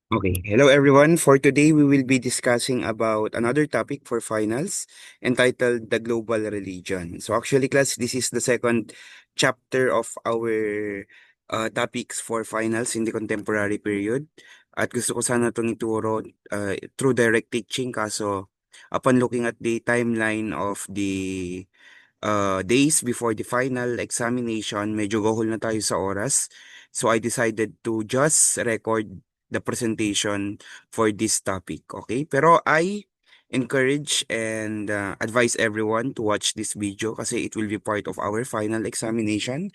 Okay, hello everyone. For today, we will be discussing about another topic for finals entitled The Global Religion. So actually, class, this is the second chapter of our topics for finals in the contemporary period. At gusto ko sana itong ituro through direct teaching kaso upon looking at the timeline of the days before the final examination, medyo gahol na tayo sa oras. So I decided to just record the presentation for this topic, okay? Pero I encourage and advise everyone to watch this video kasi it will be part of our final examination.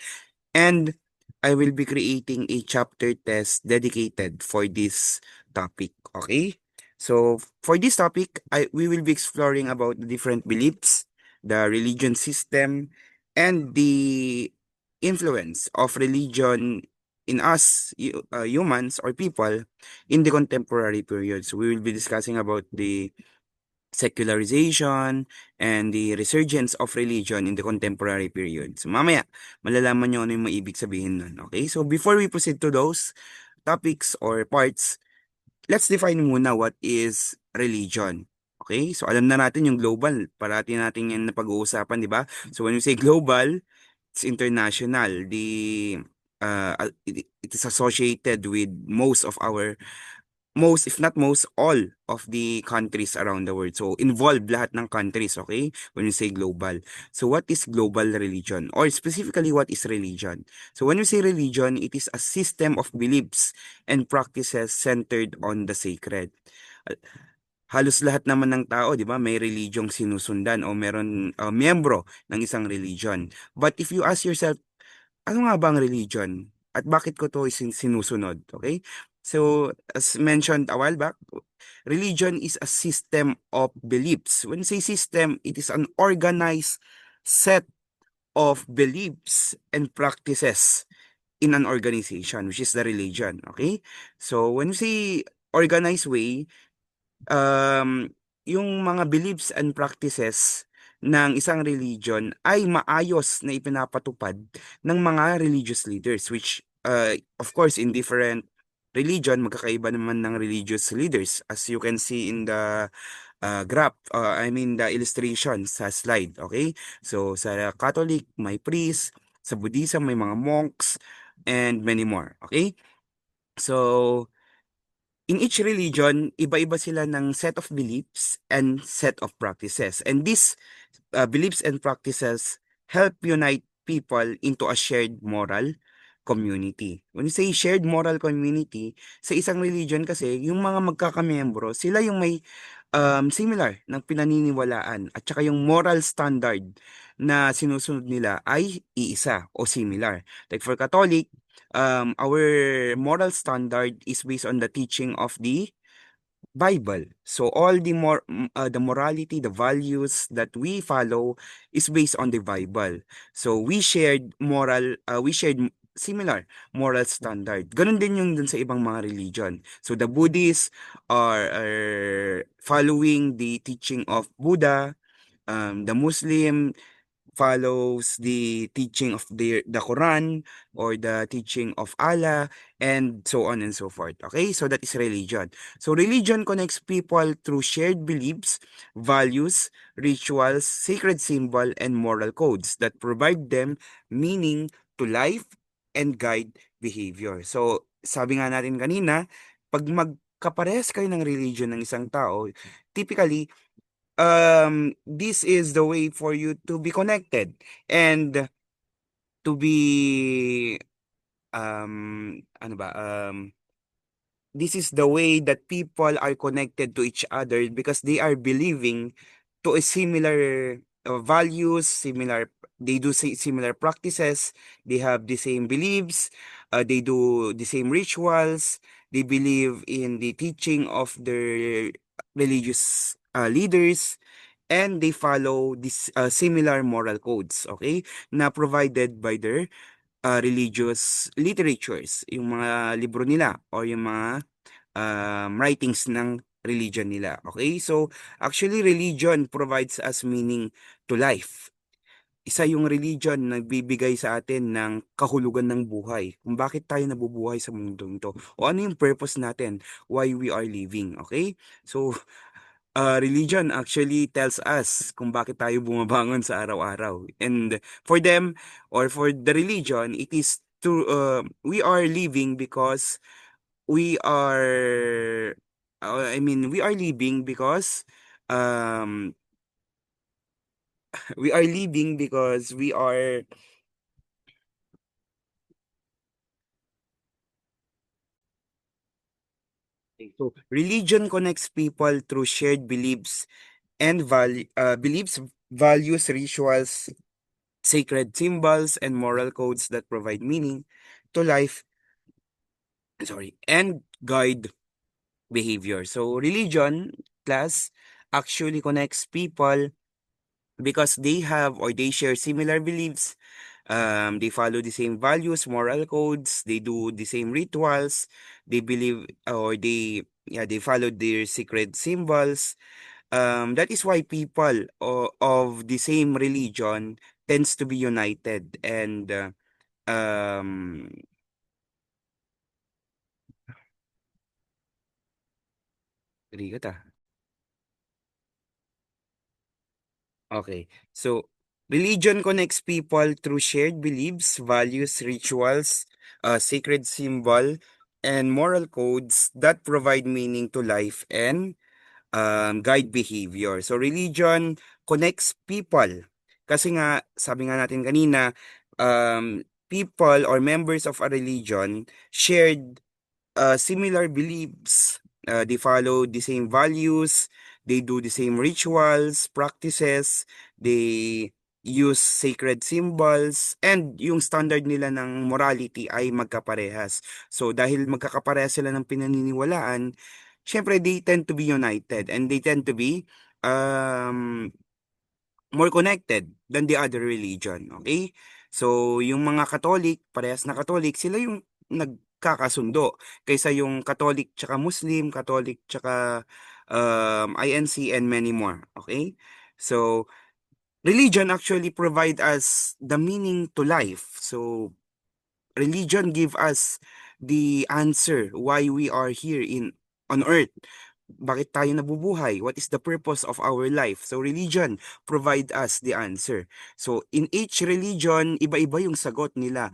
And I will be creating a chapter test dedicated for this topic, okay? So for this topic, we will be exploring about the different beliefs, the religion system, and the influence of religion in us humans or people in the contemporary period. So we will be discussing about the secularization, and the resurgence of religion in the contemporary period. So mamaya, malalaman nyo ano yung maibig sabihin nun. Okay? So before we proceed to those topics or parts, let's define muna what is religion. Okay? So alam na natin yung global. Parati natin yan napag-uusapan, di ba? So when we say global, it's international. It is associated with most, if not most, all of the countries around the world. So, involved lahat ng countries, okay? When you say global. So, what is global religion? Or specifically, what is religion? So, when you say religion, it is a system of beliefs and practices centered on the sacred. Uh, Halos lahat naman ng tao, di ba, may religyong sinusundan o meron miyembro ng isang religion. But if you ask yourself, ano nga ba ang religion? At bakit ko to sinusunod? Okay? So, as mentioned a while back, religion is a system of beliefs. When you say system, it is an organized set of beliefs and practices in an organization, which is the religion. Okay? So, when you say organized way, um, yung mga beliefs and practices ng isang religion ay maayos na ipinapatupad ng mga religious leaders, which of course in different religion magkakaiba naman ng religious leaders, as you can see in the graph, I mean the illustration sa slide. Okay, so sa Catholic may priest, sa Buddhism may mga monks, and many more. Okay, so in each religion, iba-iba sila ng set of beliefs and set of practices. And these beliefs and practices help unite people into a shared moral community. When you say shared moral community, sa isang religion kasi, yung mga magkakamiyembro, sila yung may similar ng pinaniniwalaan at saka yung moral standard na sinusunod nila ay iisa o similar. Like for Catholic, our moral standard is based on the teaching of the Bible. So all the morality, the values that we follow is based on the Bible. So we shared similar moral standard. Ganun din yung dun sa ibang mga religion. So the Buddhists are following the teaching of Buddha. The Muslim follows the teaching of the Quran or the teaching of Allah, and so on and so forth. Okay, so that is religion. So religion connects people through shared beliefs, values, rituals, sacred symbol, and moral codes that provide them meaning to life and guide behavior. So sabi nga natin kanina, pag magkaparehas kayo ng religion ng isang tao, typically this is the way for you to be connected and to be ano ba this is the way that people are connected to each other because they are believing to a similar values, similar, they do similar practices, they have the same beliefs, they do the same rituals, they believe in the teaching of their religious leaders, and they follow this similar moral codes, okay, na provided by their religious literatures, yung mga libro nila or yung mga writings ng religion nila. Okay? So, actually, religion provides us meaning to life. Isa yung religion na nagbibigay sa atin ng kahulugan ng buhay, kung bakit tayo nabubuhay sa mundong to, o ano yung purpose natin, why we are living, okay? So, religion actually tells us kung bakit tayo bumabangon sa araw-araw. And for them, or for the religion, it is to, we are living because we are, I mean, we are living because, um, we are living because we are. So, religion connects people through shared beliefs and beliefs, values, rituals, sacred symbols, and moral codes that provide meaning to life, sorry, and guide behavior. So, religion, class, actually connects people because they have or they share similar beliefs. They follow the same values, moral codes, they do the same rituals, they believe or they, yeah, they follow their secret symbols. That is why people of the same religion tends to be united and um Rigat ah. Okay. So, religion connects people through shared beliefs, values, rituals, sacred symbol, and moral codes that provide meaning to life and guide behavior. So, religion connects people. Kasi nga, sabi nga natin kanina, people or members of a religion shared similar beliefs. They follow the same values. They do the same rituals, practices. They use sacred symbols. And yung standard nila ng morality ay magkaparehas. So dahil magkakaparehas sila ng pinaniniwalaan, syempre they tend to be united and they tend to be um, more connected than the other religion. Okay? So, yung mga Katolik, parehas na Katolik, sila yung nagkakasundo kaysa yung Katolik tsaka Muslim, Katolik tsaka INC and many more. Okay? So, religion actually provide us the meaning to life. So, religion give us the answer why we are here in on earth. Bakit tayo nabubuhay? What is the purpose of our life? So religion provide us the answer. So in each religion, iba-iba yung sagot nila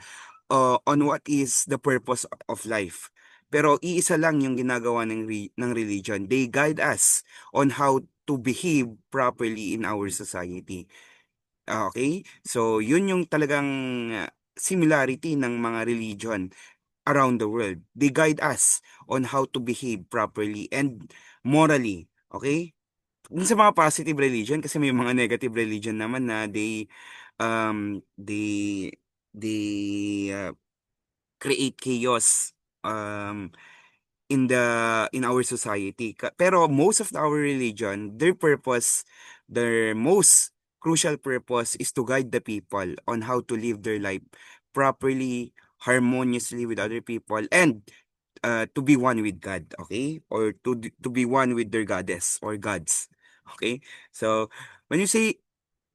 on what is the purpose of life. Pero iisa lang yung ginagawa ng religion. They guide us on how to behave properly in our society. Okay? So, yun yung talagang similarity ng mga religion around the world. They guide us on how to behave properly and morally. Okay? Dun sa mga positive religion, kasi may mga negative religion naman na um, they, they create chaos. In our society. Pero most of our religion, their purpose, their most crucial purpose is to guide the people on how to live their life properly, harmoniously with other people, and to be one with God, okay? Or to be one with their goddess or gods, okay? So when you say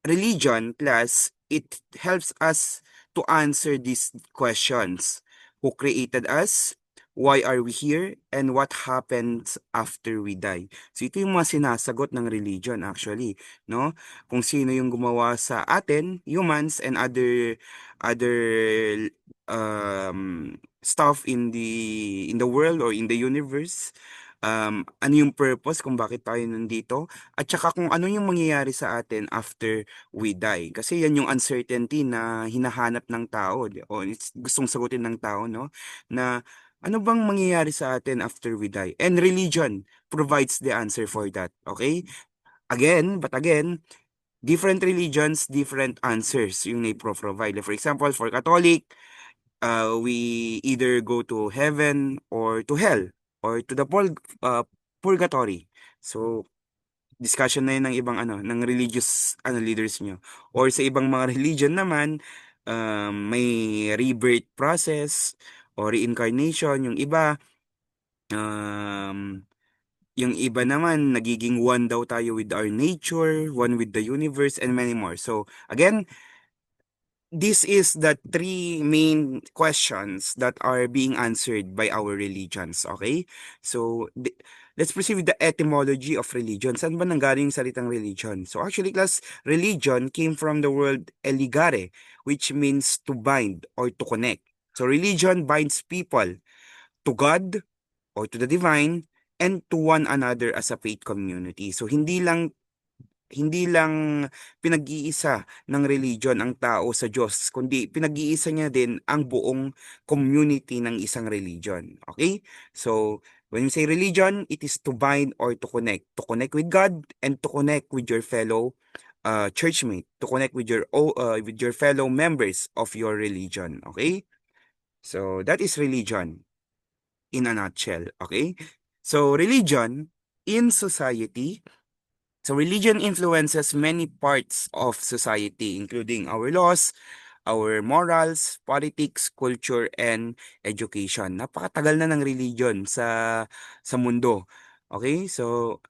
religion plus it helps us to answer these questions. Who created us? Why are we here? And what happens after we die? So ito yung mga sinasagot ng religion actually, no? Kung sino yung gumawa sa atin, humans and other stuff in the world or in the universe. Ano yung purpose kung bakit tayo nandito? At saka kung ano yung mangyayari sa atin after we die. Kasi yan yung uncertainty na hinahanap ng tao, o it's gustong sagutin ng tao, no? Na ano bang mangyayari sa atin after we die? And religion provides the answer for that, okay? Again, different religions, different answers yung they provide. For example, for Catholic, we either go to heaven or to hell or to the purgatory. So, discussion na yun ng ibang ng religious leaders nyo. Or sa ibang mga religion naman, may rebirth process or reincarnation. Um, yung iba naman, nagiging one daw tayo with our nature, one with the universe, and many more. So, again, this is the three main questions that are being answered by our religions, okay? So, let's proceed with the etymology of religion. Saan ba nanggaling yung salitang religion? So, actually, class, religion came from the word eligare, which means to bind or to connect. So, religion binds people to God or to the divine and to one another as a faith community. So, hindi lang pinag-iisa ng religion ang tao sa Diyos, kundi pinag-iisa niya din ang buong community ng isang religion. Okay? So, when you say religion, it is to bind or to connect with God and to connect with your fellow churchmate, to connect with your fellow members of your religion. Okay? So, that is religion in a nutshell. Okay? So, religion in society. So religion influences many parts of society, including our laws, our morals, politics, culture, and education. Napakatagal na ng religion sa mundo. Okay? So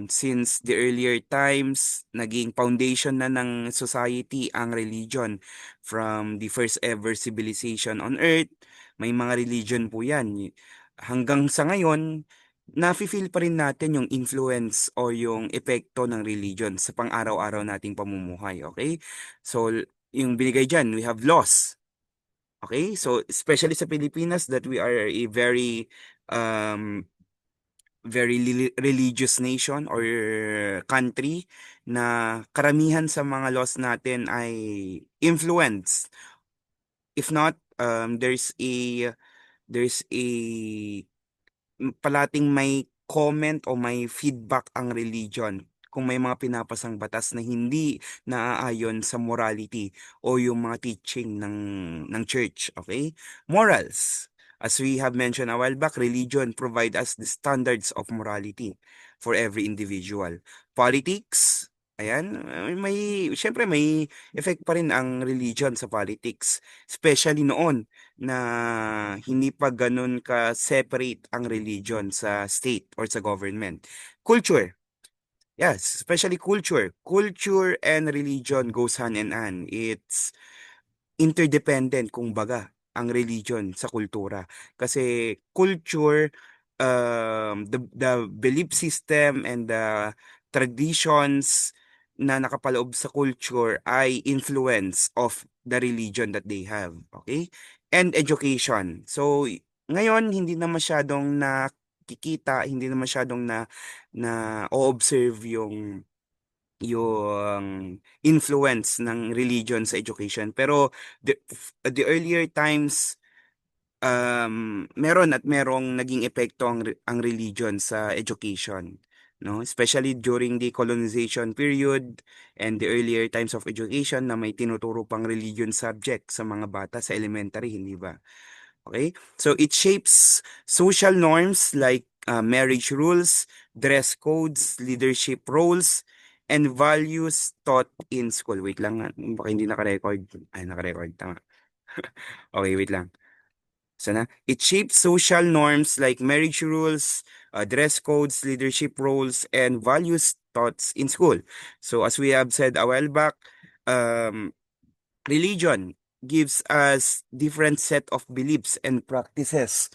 since the earlier times, naging foundation na ng society ang religion. From the first ever civilization on earth, may mga religion po yan. Hanggang sa ngayon, nafe-feel pa rin natin yung influence o yung epekto ng religion sa pang-araw-araw nating pamumuhay. Okay? So, yung binigay dyan, we have laws. Okay? So, especially sa Pilipinas, that we are a um, religious nation or country na karamihan sa mga laws natin ay influence. If not, there's a palating may comment o may feedback ang religion kung may mga pinapasang batas na hindi naaayon sa morality o yung mga teaching ng church, okay? Morals. As we have mentioned a while back, religion provide us the standards of morality for every individual. Politics, ayan, syempre may effect pa rin ang religion sa politics, especially noon na hindi pa ganun ka-separate ang religion sa state or sa government. Culture. Yes, especially culture. Culture and religion goes hand in hand. It's interdependent kung baga ang religion sa kultura. Kasi culture, the belief system and the traditions na nakapaloob sa culture ay influence of the religion that they have. Okay? And education. So, ngayon, hindi na masyadong nakikita, hindi na masyadong na observe yung influence ng religion sa education. Pero the earlier times, meron at merong naging epekto ang religion sa education. No? Especially during the colonization period and the earlier times of education na may tinuturo pang religion subject sa mga bata sa elementary, hindi ba? Okay? So it shapes social norms like marriage rules, dress codes, leadership roles, and values taught in school. Wait lang, baka hindi naka-record. Ay, naka-record. Tama. Okay, wait lang. Sana. It shapes social norms like marriage rules, dress codes, leadership roles, and values taught in school. So as we have said a while back, um, religion gives us different set of beliefs and practices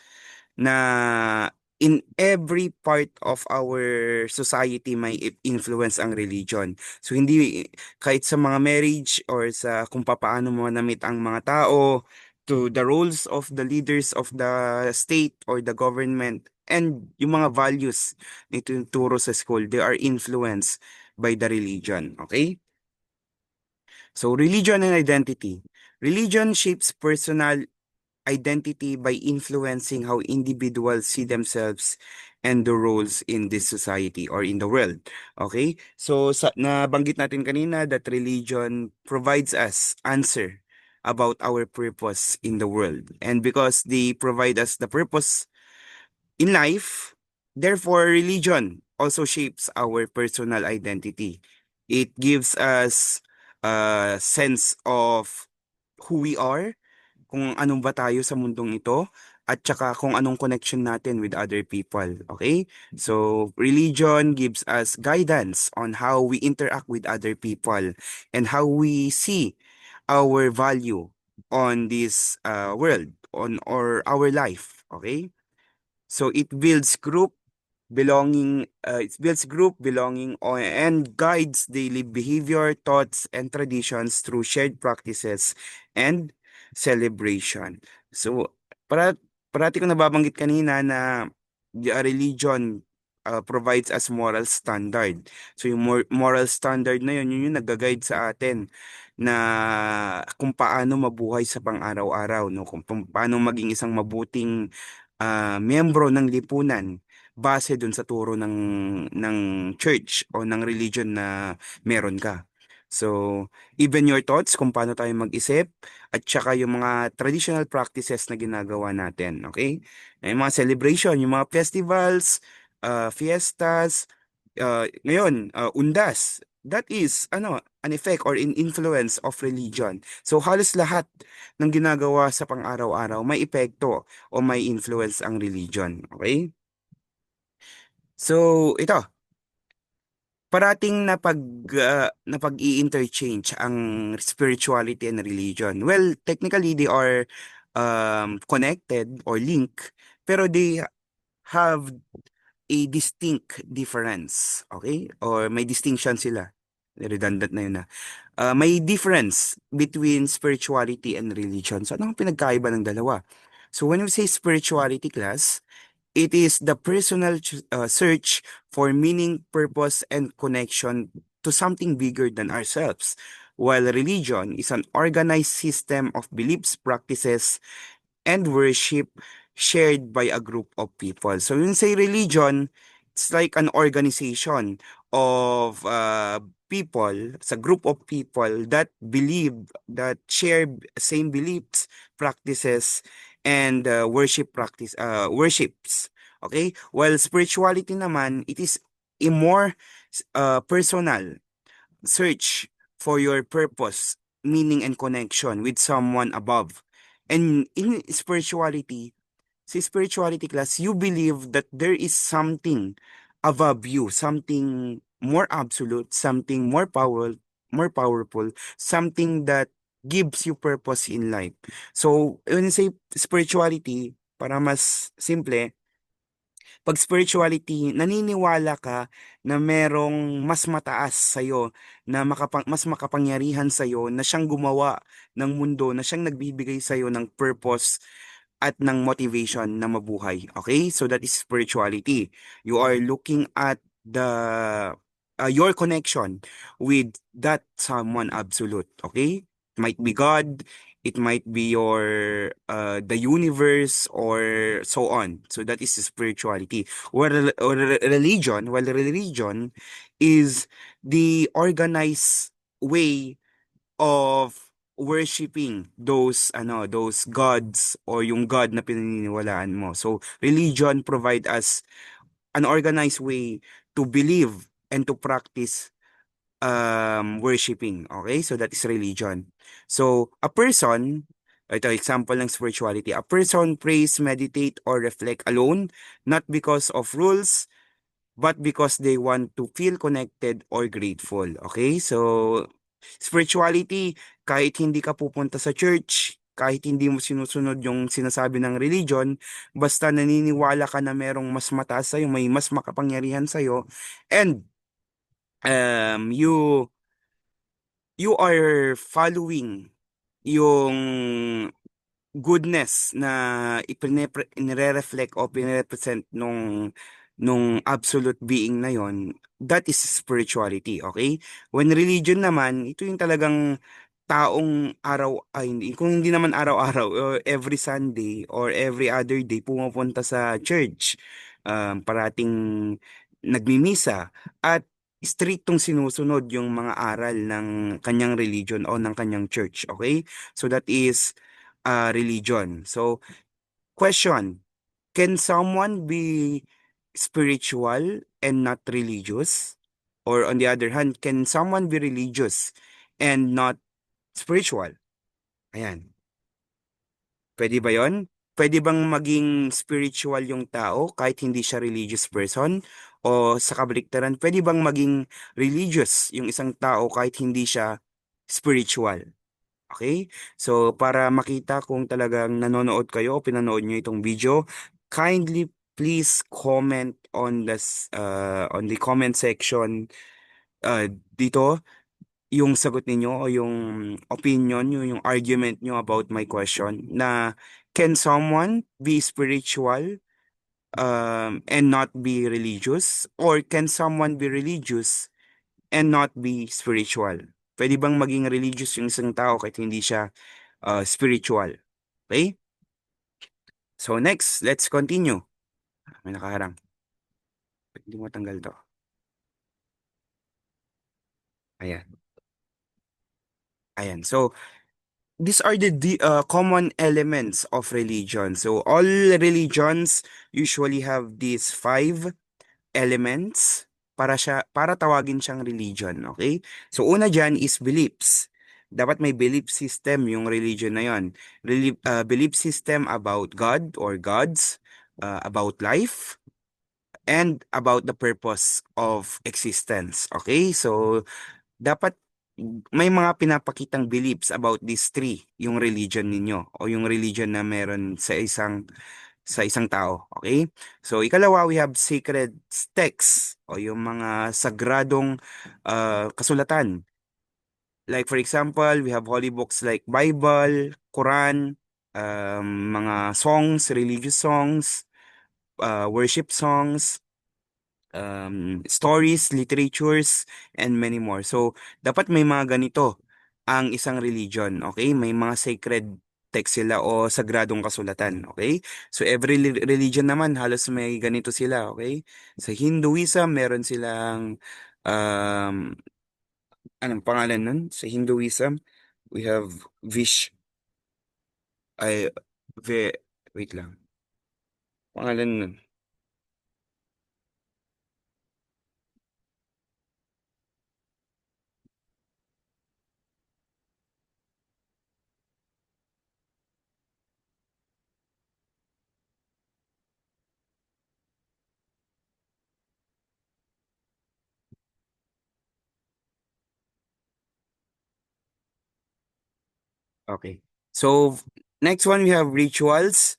na in every part of our society may influence ang religion. So hindi kahit sa mga marriage or sa kung paano mo namit ang mga tao to the roles of the leaders of the state or the government and yung mga values na itinuturo sa school, they are influenced by the religion. Okay? So, religion and identity. Religion shapes personal identity by influencing how individuals see themselves and the roles in this society or in the world. Okay? So, nabanggit natin kanina that religion provides us answer about our purpose in the world. And because they provide us the purpose in life, therefore, religion also shapes our personal identity. It gives us a sense of who we are, kung anong ba tayo sa mundong ito, at saka kung anong connection natin with other people. Okay? So, religion gives us guidance on how we interact with other people and how we see our value on this world, on or our life. Okay? So it builds group belonging and guides daily behavior, thoughts, and traditions through shared practices and celebration. So, parati ko nababanggit kanina na the religion provides us moral standard. So, yung moral standard na yun yung nag-guide sa atin na kung paano mabuhay sa pang-araw-araw, no? Kung paano maging isang mabuting miyembro ng lipunan base dun sa turo ng church o ng religion na meron ka. So, even your thoughts kung paano tayo mag-isip at saka yung mga traditional practices na ginagawa natin, okay? Yung mga celebration, yung mga festivals, fiestas, ngayon, undas. That is, an effect or an influence of religion. So, halos lahat ng ginagawa sa pang-araw-araw may epekto o may influence ang religion. Okay? So, ito, parating na pag-i-interchange ang spirituality and religion. Well, technically they are connected or linked, pero they have a distinct difference. Okay? Or may distinction sila. Redundant na yun na. May difference between spirituality and religion. So, ano ang pinagkaiba ng dalawa? So, when we say spirituality class, it is the personal search for meaning, purpose, and connection to something bigger than ourselves. While religion is an organized system of beliefs, practices, and worship shared by a group of people. So when you say religion, it's like an organization of people, it's a group of people that believe, that share same beliefs, practices, and worships. Okay? While spirituality naman, it is a more personal search for your purpose, meaning, and connection with someone above. And in spirituality, sa spirituality class, you believe that there is something above you, something more absolute, something more powerful, something that gives you purpose in life. So, when you say spirituality, para mas simple, pag spirituality, naniniwala ka na merong mas mataas sa'yo, na mas makapangyarihan sa'yo, na siyang gumawa ng mundo, na siyang nagbibigay sa'yo ng purpose at ng motivation na mabuhay. Okay? So that is spirituality. You are looking at your connection with that someone absolute. Okay? Might be God, it might be the universe, or so on. So that is spirituality. Religion is the organized way of worshiping those gods or yung god na pinaniniwalaan mo. So religion provide us an organized way to believe and to practice worshiping. Okay? So that is religion. So ito example ng spirituality. A person prays, meditate, or reflect alone, not because of rules, but because they want to feel connected or grateful. Okay? So, spirituality, kahit hindi ka pupunta sa church, kahit hindi mo sinusunod yung sinasabi ng religion, basta naniniwala ka na merong mas mataas sa'yo, may mas makapangyarihan sa'yo, and you are following yung goodness na inire-reflect o pinire-present nung absolute being na yon, that is spirituality, okay? When religion naman, ito yung talagang taong hindi, kung hindi naman araw-araw, every Sunday or every other day pumupunta sa church, parating nagmimisa at striktong sinusunod yung mga aral ng kanyang religion o ng kanyang church, okay? So that is religion. So, question, can someone be spiritual and not religious? Or on the other hand, can someone be religious and not spiritual? Ayan. Pwede ba yon? Pwede bang maging spiritual yung tao kahit hindi siya religious person? O sa kabaliktaran, pwede bang maging religious yung isang tao kahit hindi siya spiritual? Okay? So, para makita kung talagang nanonood kayo o pinanood nyo itong video, kindly please comment on on the comment section dito yung sagot ninyo o yung opinion nyo, yung argument nyo about my question na can someone be spiritual and not be religious? Or can someone be religious and not be spiritual? Pwede bang maging religious yung isang tao kahit hindi siya spiritual? Okay? So next, let's continue. May nakaharang. Hindi mo tanggal to. Ayan. Ayan. So, these are the common elements of religion. So, all religions usually have these five elements para tawagin siyang religion, okay? So una diyan is beliefs. Dapat may belief system yung religion na yon. Belief system about God or gods, about life, and about the purpose of existence. Okay? So dapat may mga pinapakitang beliefs about these three, yung religion ninyo o yung religion na meron sa isang tao. Okay? So, ikalawa, we have sacred texts o yung mga sagradong kasulatan. Like for example, we have holy books like Bible, Quran, mga songs, religious songs, worship songs, stories, literatures, and many more. So, dapat may mga ganito ang isang religion, okay? May mga sacred text sila o sagradong kasulatan, okay? So, every religion naman, halos may ganito sila, okay? Sa Hinduism, meron silang, um, anong pangalan nun? Sa Hinduism, we have ay, ve, wait lang. Pangalan nun. Okay. So, next one, we have rituals.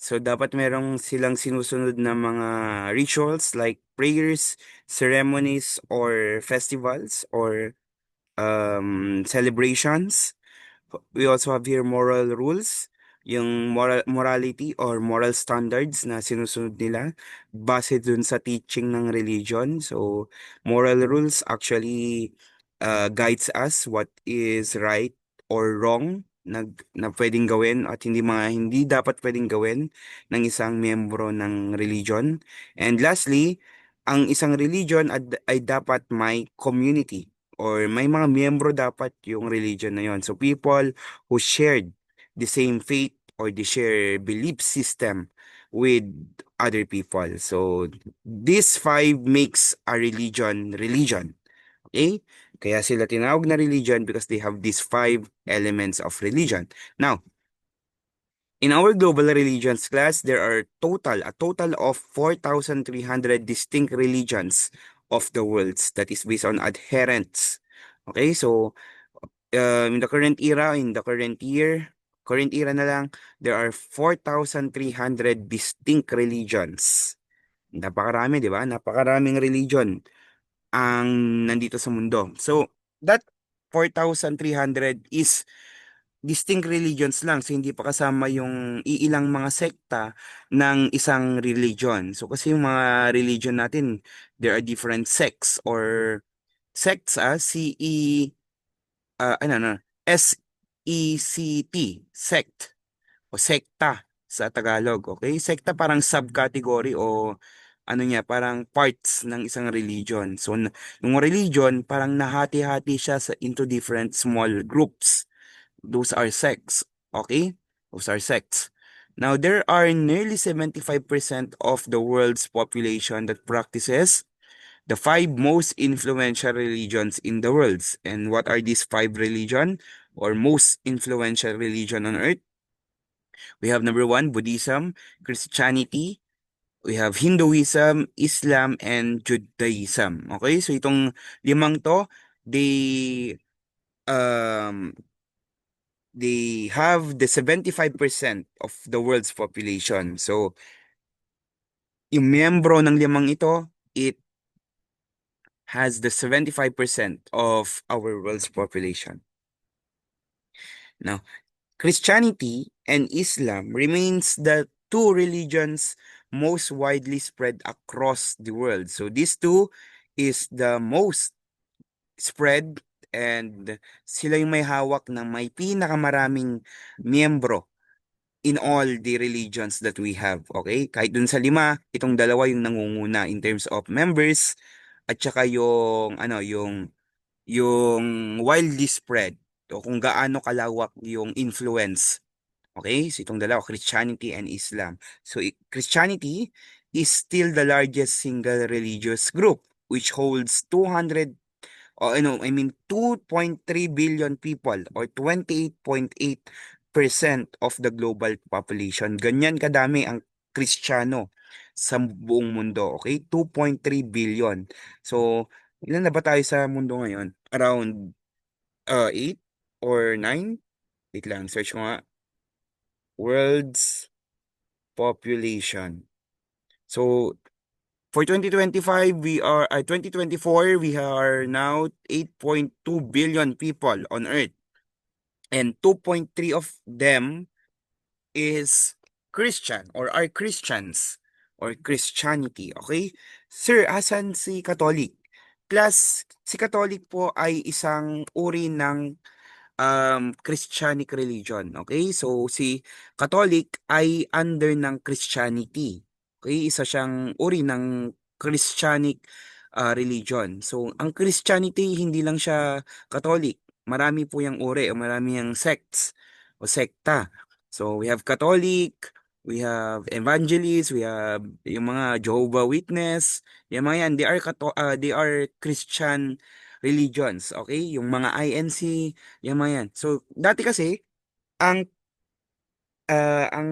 So, dapat merong silang sinusunod na mga rituals like prayers, ceremonies, or festivals, or celebrations. We also have here moral rules, yung morality or moral standards na sinusunod nila base dun sa teaching ng religion. So, moral rules actually guides us what is right or wrong na pwedeng gawin at hindi dapat pwedeng gawin ng isang miyembro ng religion. And lastly, ang isang religion ay dapat may community or may mga miyembro dapat yung religion na yon. So people who shared the same faith or the share belief system with other people. So this five makes a religion. Okay? Kaya sila tinawag na religion because they have these five elements of religion. Now, in our global religions class, there are a total of 4,300 distinct religions of the world that is based on adherents. Okay, so in the current era na lang, there are 4,300 distinct religions. Napakarami, di ba? Napakaraming religion ang nandito sa mundo. So, that 4,300 is distinct religions lang. So, hindi pa kasama yung iilang mga sekta ng isang religion. So, kasi yung mga religion natin, there are different sects or sects, C-E, ano, ano, SECT, sect, o sekta sa Tagalog, okay? Sekta parang subcategory o ano niya, parang parts ng isang religion. So, yung religion, parang nahati-hati siya into different small groups. Those are sects. Okay? Those are sects. Now, there are nearly 75% of the world's population that practices the five most influential religions in the world. And what are these five religion or most influential religion on earth? We have number one, Buddhism, Christianity, we have Hinduism, Islam, and Judaism. Okay? So itong limang to, they um they have the 75% of the world's population. So, yung miyembro ng limang ito, it has the 75% of our world's population. Now, Christianity and Islam remains the two religions most widely spread across the world. So these two is the most spread, and sila yung may hawak ng may pinakamaraming miyembro in all the religions that we have. Okay? Kahit dun sa lima, itong dalawa yung nangunguna in terms of members at saka yung yung widely spread o kung gaano kalawak yung influence. Okay, so itong dalawa, Christianity and Islam. So Christianity is still the largest single religious group, which holds 2.3 billion people, or 28.8% of the global population. Ganyan kadami ang Kristiyano sa buong mundo. Okay, 2.3 billion. So ilan na ba tayo sa mundo ngayon? Around 8 or 9? Wait lang, search ko nga. World's population. So, for 2025, 2024, we are now 8.2 billion people on Earth. And 2.3 of them is Christian or are Christians or Christianity. Okay? Sir, asan si Catholic? Plus, si Catholic po ay isang uri ng Christianic religion. Okay? So, si Catholic ay under ng Christianity. Okay? Isa siyang uri ng Christianic religion. So, ang Christianity, hindi lang siya Catholic. Marami po yung uri o marami yung sects o sekta. So, we have Catholic, we have Evangelists, we have yung mga Jehovah Witness, yung mga yan, they are Christian religions, okay? Yung mga INC, yung mga yan. So, dati kasi, ang ang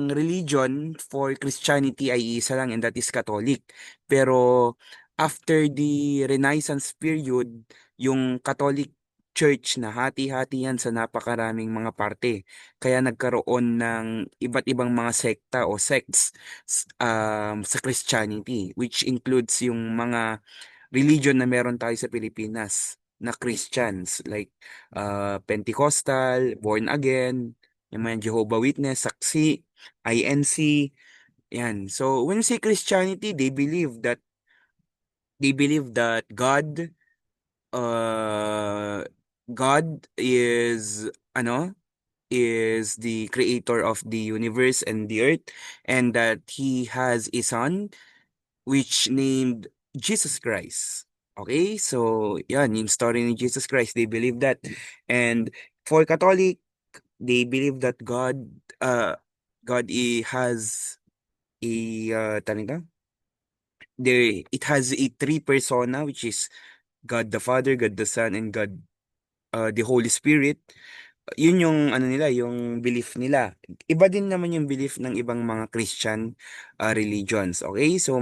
religion for Christianity ay isa lang, and that is Catholic. Pero after the Renaissance period, yung Catholic Church na hati-hati yan sa napakaraming mga parte. Kaya nagkaroon ng iba't ibang mga sekta o sects sa Christianity, which includes yung mga religion na meron tayo sa Pilipinas na Christians, like Pentecostal, Born Again, yung mga Jehovah Witness, Saksi, INC, yan. So when you say Christianity, they believe that uh God is is the creator of the universe and the earth, and that he has a son which named Jesus Christ. Okay? So, yan, yung story ni Jesus Christ, they believe that. And for Catholic, they believe that has a, tawag nito? It has a three persona, which is God the Father, God the Son, and God the Holy Spirit. Yun yung ano nila, yung belief nila. Iba din naman yung belief ng ibang mga Christian religions. Okay? So,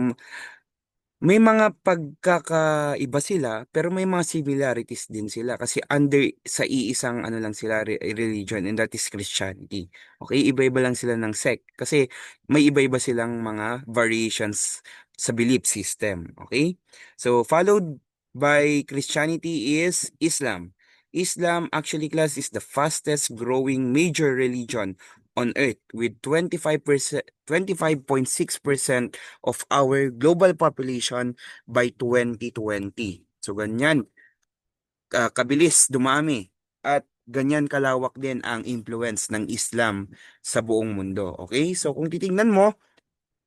may mga pagkakaiba sila, pero may mga similarities din sila kasi under sa iisang ano lang sila religion, and that is Christianity. Okay, iba-iba lang sila ng sect kasi may iba-iba silang mga variations sa belief system. Okay? So followed by Christianity is Islam. Islam actually, class, is the fastest growing major religion on earth with 25%, 25.6% of our global population by 2020. So ganyan, kabilis dumami at ganyan kalawak din ang influence ng Islam sa buong mundo. Okay? So kung titingnan mo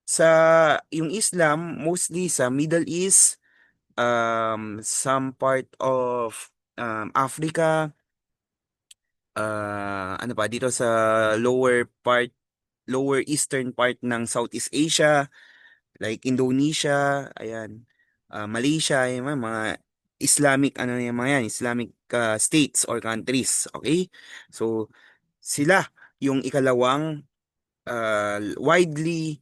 sa yung Islam, mostly sa Middle East, some part of Africa, ano pa dito sa lower eastern part ng Southeast Asia, like Indonesia, ayan, Malaysia, yung mga Islamic, ano yung mga yan, Islamic states or countries, okay? So, sila yung ikalawang widely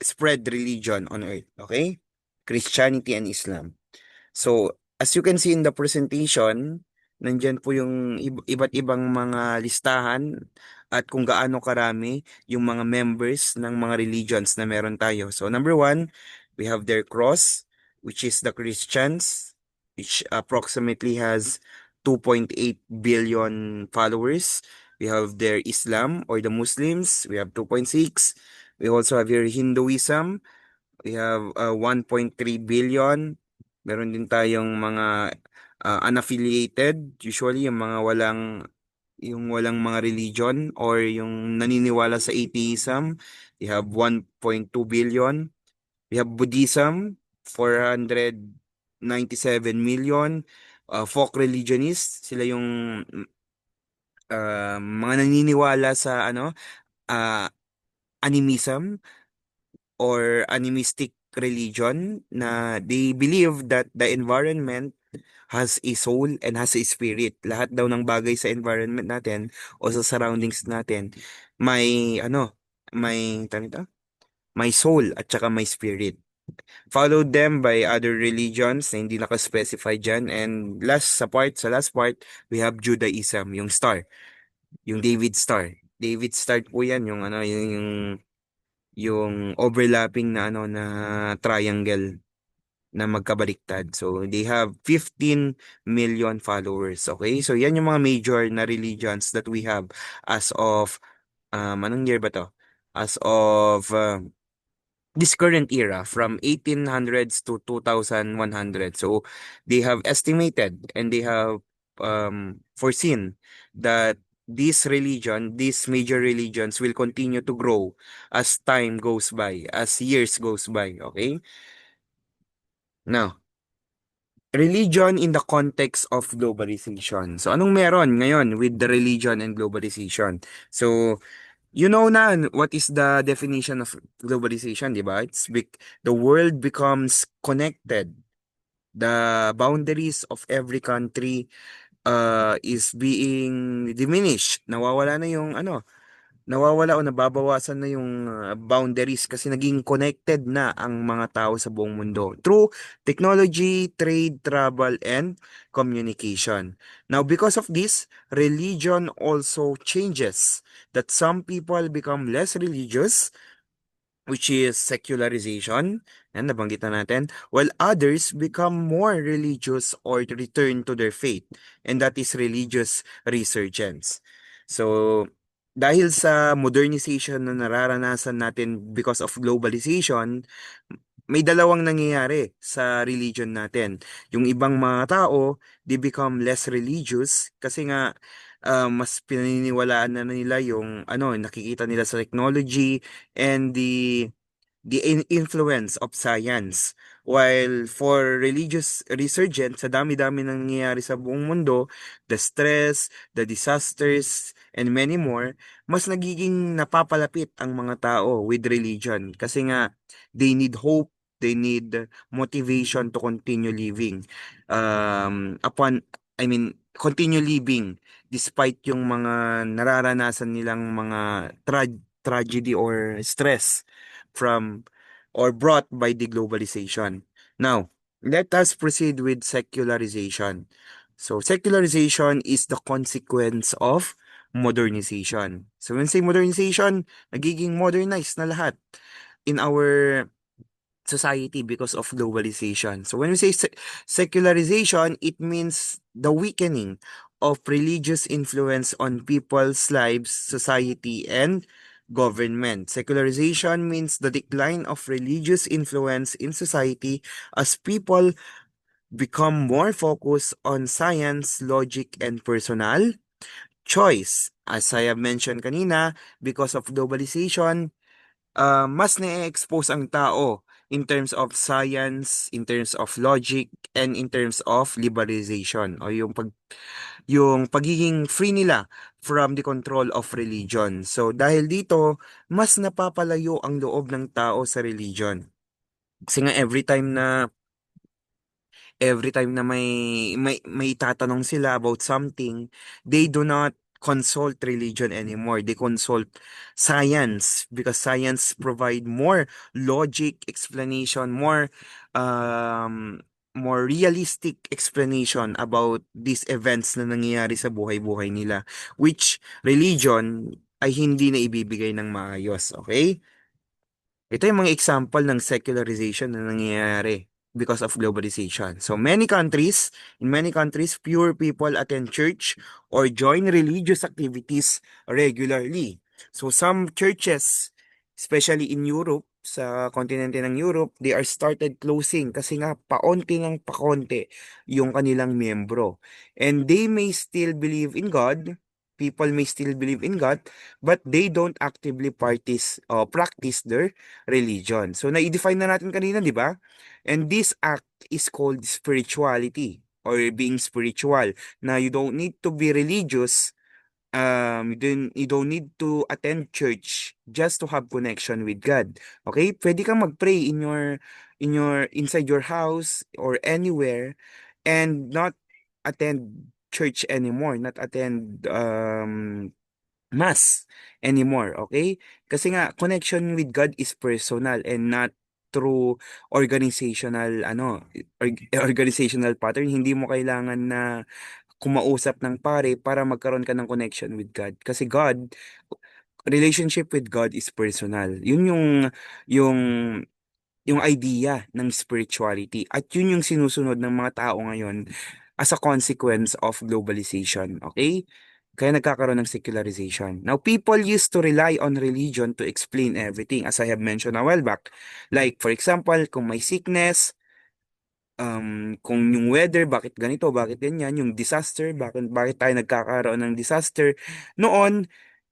spread religion on earth, okay? Christianity and Islam. So, as you can see in the presentation, Nandyan po yung iba't ibang mga listahan at kung gaano karami yung mga members ng mga religions na meron tayo. So number one, we have their cross, which is the Christians, which approximately has 2.8 billion followers. We have their Islam or the Muslims, we have 2.6. We also have your Hinduism, we have 1.3 billion. Meron din tayong mga unaffiliated, usually yung walang mga religion or yung naniniwala sa atheism. We have 1.2 billion. We have Buddhism, 497 million. Folk religionists, sila yung mga naniniwala sa uh, animism or animistic religion na they believe that the environment has a soul and has a spirit. Lahat daw ng bagay sa environment natin o sa surroundings natin may tawag nito? May soul at saka may spirit. Followed them by other religions na hindi naka-specify dyan. And sa last part, we have Judaism, yung star, yung David Star. David Star po yan, yung overlapping na triangle na magkabaliktad. So they have 15 million followers. Okay? So yan yung mga major na religions that we have as of anong year ba to? As of this current era from 1800s to 2100. So they have estimated and they have foreseen that these major religions will continue to grow as time goes by, as years goes by. Okay? Now, religion in the context of globalization. So, anong meron ngayon with the religion and globalization? So, you know na what is the definition of globalization, di ba? The world becomes connected. The boundaries of every country is being diminished. Nawawala o nababawasan na yung boundaries kasi naging connected na ang mga tao sa buong mundo through technology, trade, travel, and communication. Now, because of this, religion also changes. That some people become less religious, which is secularization, yan, nabanggit na natin, while others become more religious or return to their faith, and that is religious resurgence. So, dahil sa modernization na nararanasan natin because of globalization, may dalawang nangyayari sa religion natin. Yung ibang mga tao, they become less religious kasi nga mas pinaniniwalaan na nila yung nakikita nila sa technology and the influence of science. While for religious resurgence, sa dami-dami nang nangyayari sa buong mundo, the stress, the disasters, and many more, mas nagiging napapalapit ang mga tao with religion. Kasi nga, they need hope, they need motivation to continue living. Continue living despite yung mga nararanasan nilang mga tragedy or stress from or brought by the globalization. Now, let us proceed with secularization. So, secularization is the consequence of modernization. So, when say modernization, nagiging modernized na lahat in our society because of globalization. So when we say secularization, it means the weakening of religious influence on people's lives, society, and government. Secularization means the decline of religious influence in society as people become more focused on science, logic, and personal choice. As I have mentioned kanina, because of globalization, mas na-expose ang tao in terms of science, in terms of logic, and in terms of liberalization o yung pagiging free nila from the control of religion. So dahil dito, mas napapalayo ang loob ng tao sa religion. Kasi nga every time na may tatanong sila about something, they do not consult religion anymore. They consult science because science provide more logic, explanation, more more realistic explanation about these events na nangyayari sa buhay-buhay nila, which religion ay hindi na ibibigay ng maayos, okay? Ito yung mga example ng secularization na nangyayari because of globalization. So in many countries, pure people attend church or join religious activities regularly. So some churches, especially in Europe, sa kontinente ng Europe, they are started closing kasi nga paonti ng pakonti yung kanilang miyembro. And they may still believe in God, people may still believe in God, but they don't actively practice their religion. So, na-define na natin kanina, di ba? And this act is called spirituality or being spiritual. Na you don't need to be religious, you don't need to attend church just to have connection with God. Okay? Pwede kang mag-pray inside your house or anywhere and not attend church anymore, not attend mass anymore, okay? Kasi nga connection with God is personal and not through organizational pattern. Hindi mo kailangan na kumausap ng pare para magkaroon ka ng connection with God. Kasi relationship with God is personal. Yun yung yung idea ng spirituality. At yun yung sinusunod ng mga tao ngayon as a consequence of globalization. Okay? Kaya nagkakaroon ng secularization. Now, people used to rely on religion to explain everything, as I have mentioned a while back. Like, for example, kung may sickness, kung yung weather, bakit ganito, bakit ganyan, yung disaster, bakit tayo nagkakaroon ng disaster. Noon,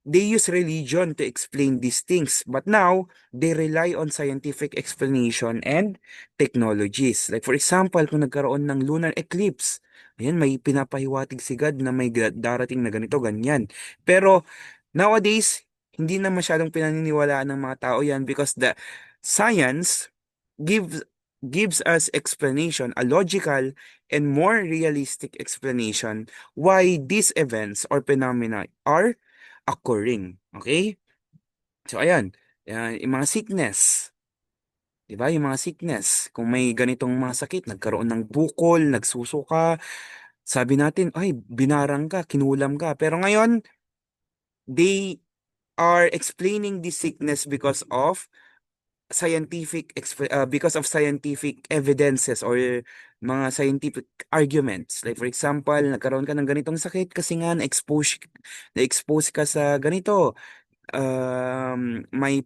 they use religion to explain these things. But now, they rely on scientific explanation and technologies. Like for example, kung nagkaroon ng lunar eclipse, ayan, may pinapahiwatig si God na may darating na ganito, ganyan. Pero nowadays, hindi na masyadong pinaniniwalaan ng mga tao yan because the science gives gives us explanation, a logical and more realistic explanation why these events or phenomena are occurring. Okay? So, ayan. Yung mga sickness. Di ba? Yung mga sickness. Kung may ganitong mga sakit, nagkaroon ng bukol, nagsusuka, sabi natin, ay, binarang ka, kinulam ka. Pero ngayon, they are explaining this sickness because of scientific evidences or mga scientific arguments. Like for example, nagkaroon ka ng ganitong sakit kasi nga na-expose ka sa ganito, may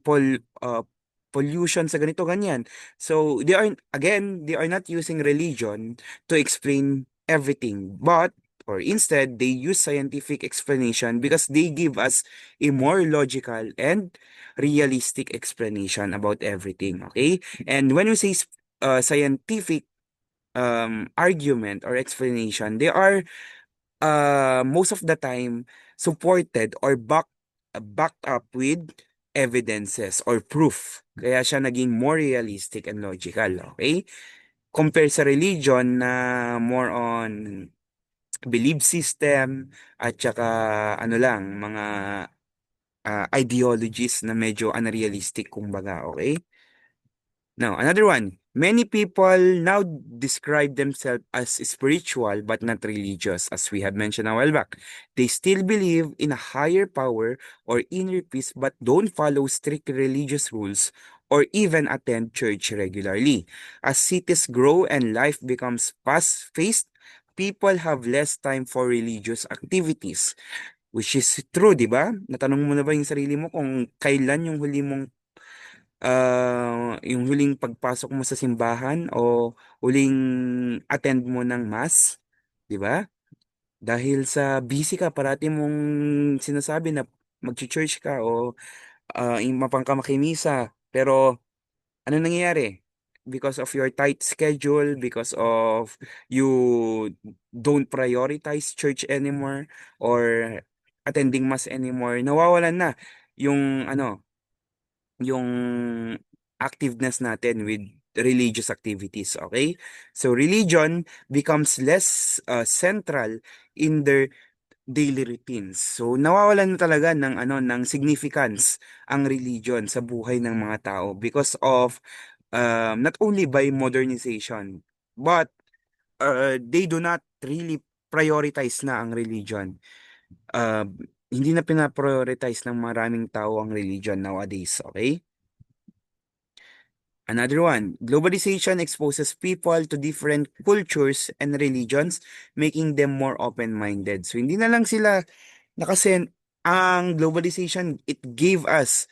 pollution sa ganito ganyan. So they are not using religion to explain everything, but or instead they use scientific explanation because they give us a more logical and realistic explanation about everything. Okay, and when we say scientific argument or explanation, they are most of the time supported or backed up with evidences or proof. Kaya siya naging more realistic and logical, okay? Compare sa religion na more on belief system at saka ano lang, mga ideologies na medyo unrealistic kumbaga, okay? Now, another one. Many people now describe themselves as spiritual but not religious, as we have mentioned a while back. They still believe in a higher power or inner peace but don't follow strict religious rules or even attend church regularly. As cities grow and life becomes fast-paced, people have less time for religious activities. Which is true, di ba? Natanong mo na ba yung sarili mo kung kailan yung huling pagpasok mo sa simbahan o huling attend mo ng mass, 'di ba? Dahil sa busy ka, parati mong sinasabi na mag-church ka o mapangka makimisa. Pero ano nangyayari? Because of your tight schedule, because of you don't prioritize church anymore or attending mass anymore, nawawalan na yung yung activeness natin with religious activities, okay? So religion becomes less central in their daily routines. So nawawalan na talaga ng significance ang religion sa buhay ng mga tao because of not only by modernization but they do not really prioritize na ang religion. Uh, Hindi na pina-prioritize ng maraming tao ang religion nowadays, okay? Another one, globalization exposes people to different cultures and religions, making them more open-minded. So, hindi na lang sila nakasen ang globalization, it gave us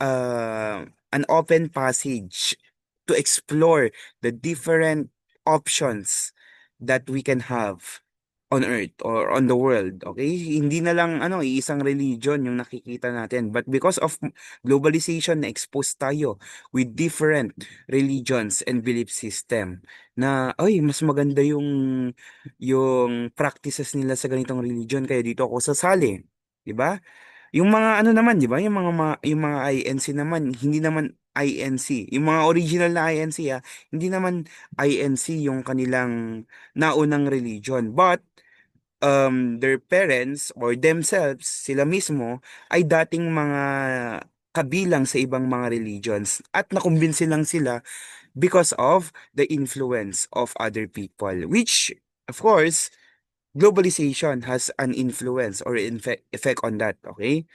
an open passage to explore the different options that we can have on earth or on the world. Okay, hindi na lang iisang religion yung nakikita natin, but because of globalization, na-expose tayo with different religions and belief system na ay mas maganda yung practices nila sa ganitong religion, kaya dito ako sasali, 'di ba? Yung mga ano naman, 'di ba? Yung mga INC naman, hindi naman INC. Yung mga original na INC, hindi naman INC yung kanilang naunang religion. But their parents or themselves, sila mismo ay dating mga kabilang sa ibang mga religions at nakumbinsi lang sila because of the influence of other people, which of course globalization has an influence or effect on that, okay?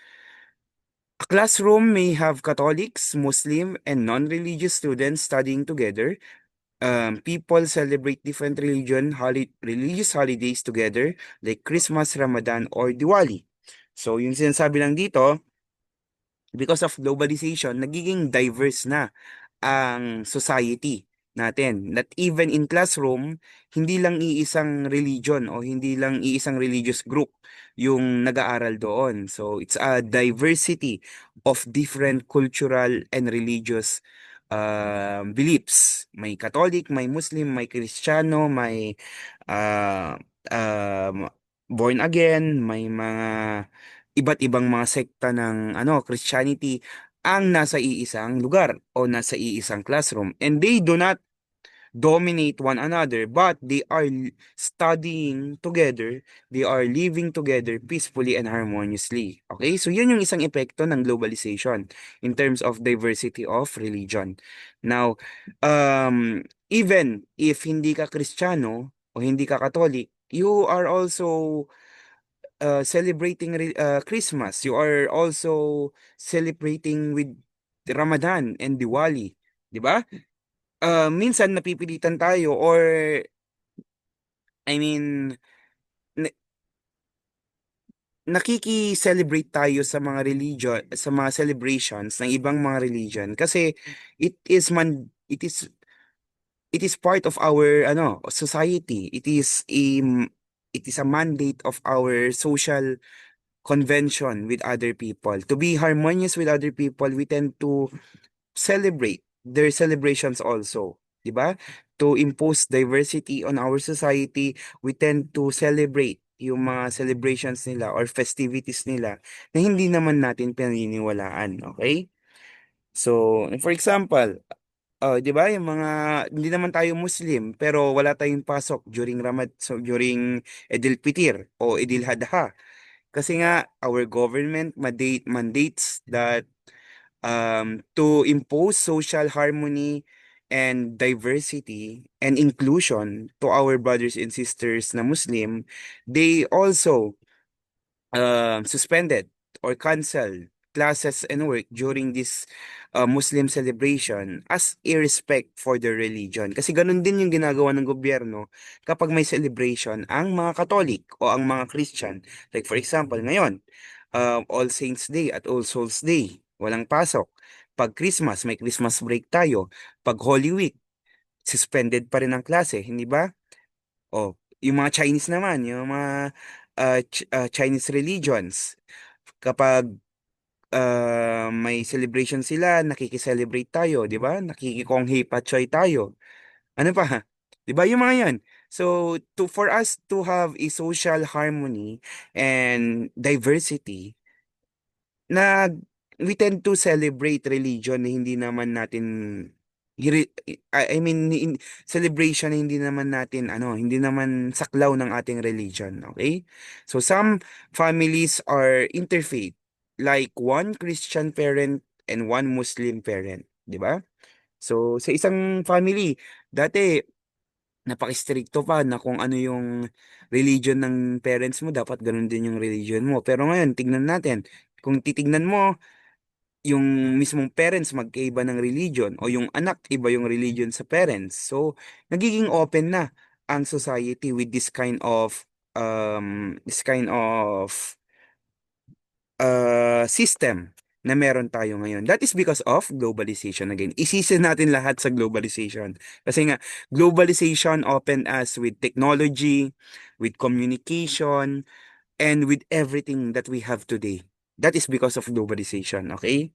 A classroom may have Catholics, Muslim, and non-religious students studying together. People celebrate different religious holidays together, like Christmas, Ramadan, or Diwali. So, yung sinasabi lang dito, because of globalization, nagiging diverse na ang society natin. That even in classroom, hindi lang iisang religion o hindi lang iisang religious group yung nag-aaral doon. So it's a diversity of different cultural and religious beliefs. May Catholic, may Muslim, may Kristiyano, may uh, um, born again, may mga iba't ibang mga sekta ng Christianity ang nasa iisang lugar o nasa iisang classroom, and they do not dominate one another, but they are studying together, they are living together peacefully and harmoniously. Okay, so yun yung isang epekto ng globalization in terms of diversity of religion. Now, even if hindi ka Kristiyano o hindi ka Katolik, you are also celebrating Christmas. You are also celebrating with Ramadan and Diwali, 'di ba? Minsan napipilitan tayo or I mean na- nakiki-celebrate tayo sa mga religion, sa mga celebrations ng ibang mga religion kasi it is part of our society. It is a mandate of our social convention with other people. To be harmonious with other people, we tend to celebrate their celebrations also. 'Di ba? To impose diversity on our society, we tend to celebrate yung mga celebrations nila or festivities nila na hindi naman natin pinaniniwalaan. Okay? So, for example, 'di ba, yung mga hindi naman tayo Muslim pero wala tayong pasok during Eid al-Fitr o Eid al-Adha. Kasi nga, our government mandates that to impose social harmony and diversity and inclusion to our brothers and sisters na Muslim, they also suspended or canceled classes and work during this Muslim celebration as a respect for their religion. Kasi ganun din yung ginagawa ng gobyerno kapag may celebration ang mga Katolik o ang mga Christian. Like for example, ngayon, All Saints Day at All Souls Day, walang pasok. Pag Christmas, may Christmas break tayo. Pag Holy Week, suspended pa rin ang klase, hindi ba? O, yung mga Chinese naman, yung mga Chinese religions, kapag may celebration sila, nakiki-celebrate tayo, 'di ba? Nakikikonghi patchoy tayo. Ano pa? 'Di ba yung mga 'yan? So, for us to have a social harmony and diversity, na we tend to celebrate religion na hindi naman natin I mean celebration na hindi naman natin hindi naman saklaw ng ating religion, okay? So some families are interfaith, like one Christian parent and one Muslim parent, 'di ba? So sa isang family, dati napaka-stricto pa na kung ano yung religion ng parents mo, dapat ganun din yung religion mo. Pero ngayon, tignan natin. Kung titignan mo, yung mismong parents magkaiba ng religion o yung anak iba yung religion sa parents. So, nagiging open na ang society with this kind of system na meron tayo ngayon. That is because of globalization again. Isisi natin lahat sa globalization. Kasi nga, globalization open us with technology, with communication, and with everything that we have today. That is because of globalization, okay?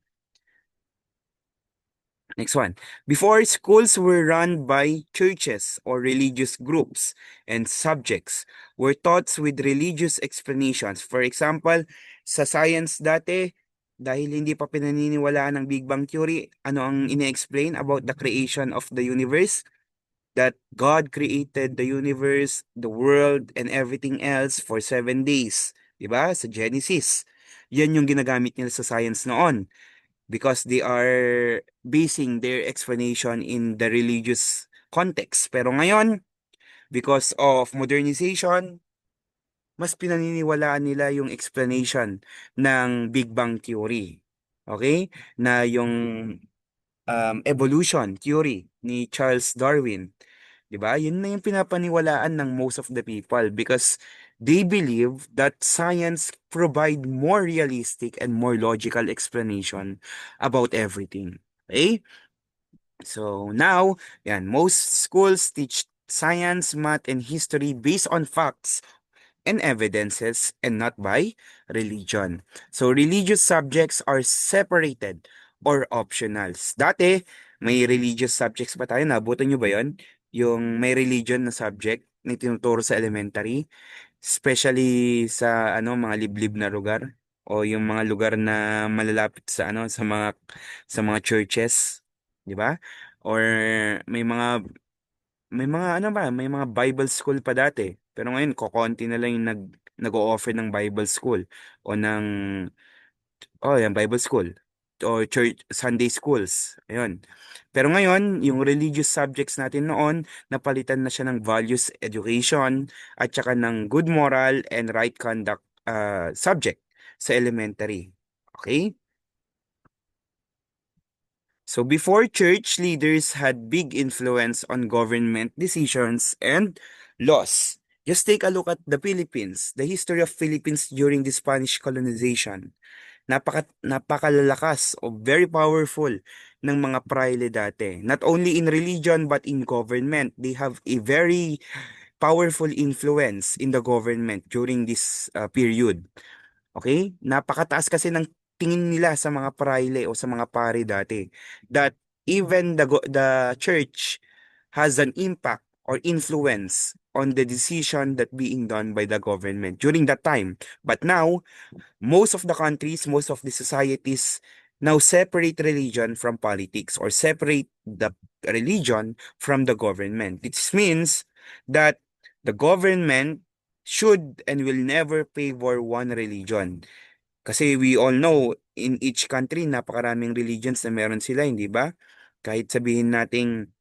Next one. Before, schools were run by churches or religious groups, and subjects were taught with religious explanations. For example, sa science dati, dahil hindi pa pinaniniwalaan ng Big Bang Theory, ano ang ine-explain about the creation of the universe? That God created the universe, the world, and everything else for 7 days. Diba? Sa Genesis. Yan yung ginagamit nila sa science noon because they are basing their explanation in the religious context. Pero ngayon, because of modernization, mas pinaniniwalaan nila yung explanation ng Big Bang Theory. Okay? Na yung evolution theory ni Charles Darwin. 'Di ba? Yun na yung pinapaniwalaan ng most of the people because they believe that science provide more realistic and more logical explanation about everything. Okay? So now, yan, most schools teach science, math, and history based on facts and evidences and not by religion. So religious subjects are separated or optionals. Dati, may religious subjects pa tayo. Nabutan nyo ba yon? Yung may religion na subject na tinuturo sa elementary, especially sa mga liblib na lugar o yung mga lugar na malalapit sa sa mga churches, 'di ba? Or may mga may mga Bible school pa dati. Pero ngayon, kokonti na lang yung nag-o-offer ng Bible school o Bible school o church Sunday schools. Ayun. Pero ngayon, yung religious subjects natin noon, napalitan na siya ng values education at saka ng good moral and right conduct subject sa elementary. Okay? So before, church leaders had big influence on government decisions and laws. Just take a look at the Philippines, the history of Philippines during the Spanish colonization. Napakalalakas o very powerful ng mga praile dati. Not only in religion but in government. They have a very powerful influence in the government during this period. Okay? Napakataas kasi ng tingin nila sa mga praile o sa mga pari dati that even the church has an impact or influence on the decision that being done by the government during that time. But now, most of the countries, most of the societies now separate religion from politics or separate the religion from the government. This means that the government should and will never favor one religion. Kasi we all know in each country napakaraming religions na meron sila, hindi ba? Kahit sabihin nating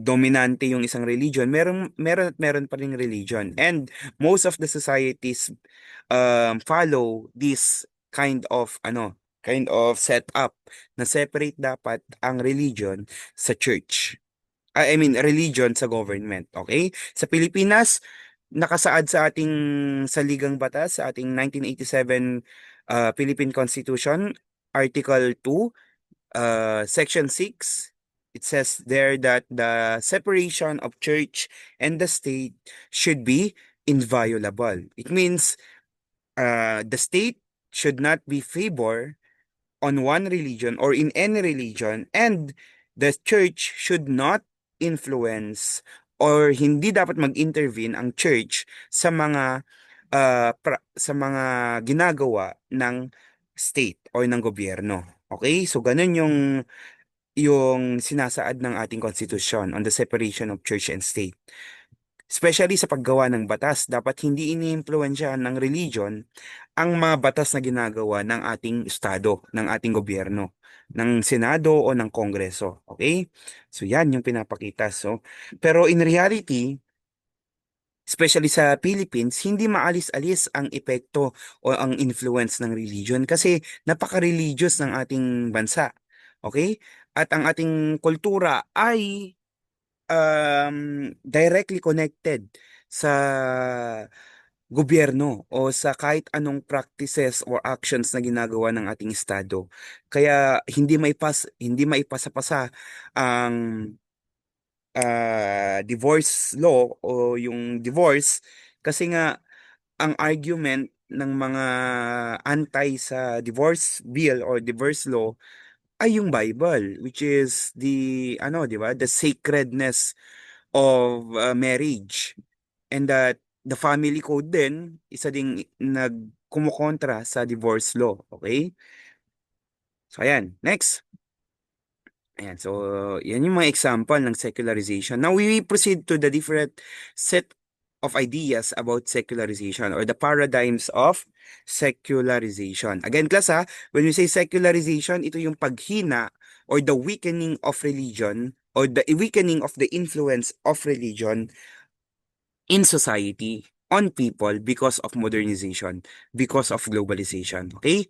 dominante yung isang religion, meron pa ring religion. And most of the societies follow this kind of setup na separate dapat ang religion sa church. I mean, religion sa government, okay? Sa Pilipinas, nakasaad sa ating saligang batas, sa ating 1987 Philippine Constitution, Article 2, Section 6, it says there that the separation of church and the state should be inviolable. It means the state should not be favor on one religion or in any religion, and the church should not influence or hindi dapat mag-intervene ang church sa mga ginagawa ng state or ng gobyerno. Okay? So ganun yung sinasaad ng ating konstitusyon on the separation of church and state. Especially sa paggawa ng batas, dapat hindi iniimpluwensyahan ng religion ang mga batas na ginagawa ng ating estado, ng ating gobyerno, ng Senado o ng Kongreso. Okay? So yan yung pinapakita. So, pero in reality, especially sa Philippines, hindi maalis-alis ang epekto o ang influence ng religion kasi napaka-religious ng ating bansa. Okay? At ang ating kultura ay directly connected sa gobyerno o sa kahit anong practices or actions na ginagawa ng ating estado. Kaya hindi maipasa-pasa ang divorce law o yung divorce kasi nga ang argument ng mga anti sa divorce bill or divorce law ay yung Bible, which is the ano, 'di ba? The sacredness of marriage, and that the family code din isa ding nagkumukontra sa divorce law. Okay? So ayan, next. Ayan, so yan yung mga example ng secularization. Now we will proceed to the different set of ideas about secularization or the paradigms of secularization. Again, class ha, when we say secularization, ito yung paghina or the weakening of religion or the weakening of the influence of religion in society on people because of modernization, because of globalization. Okay?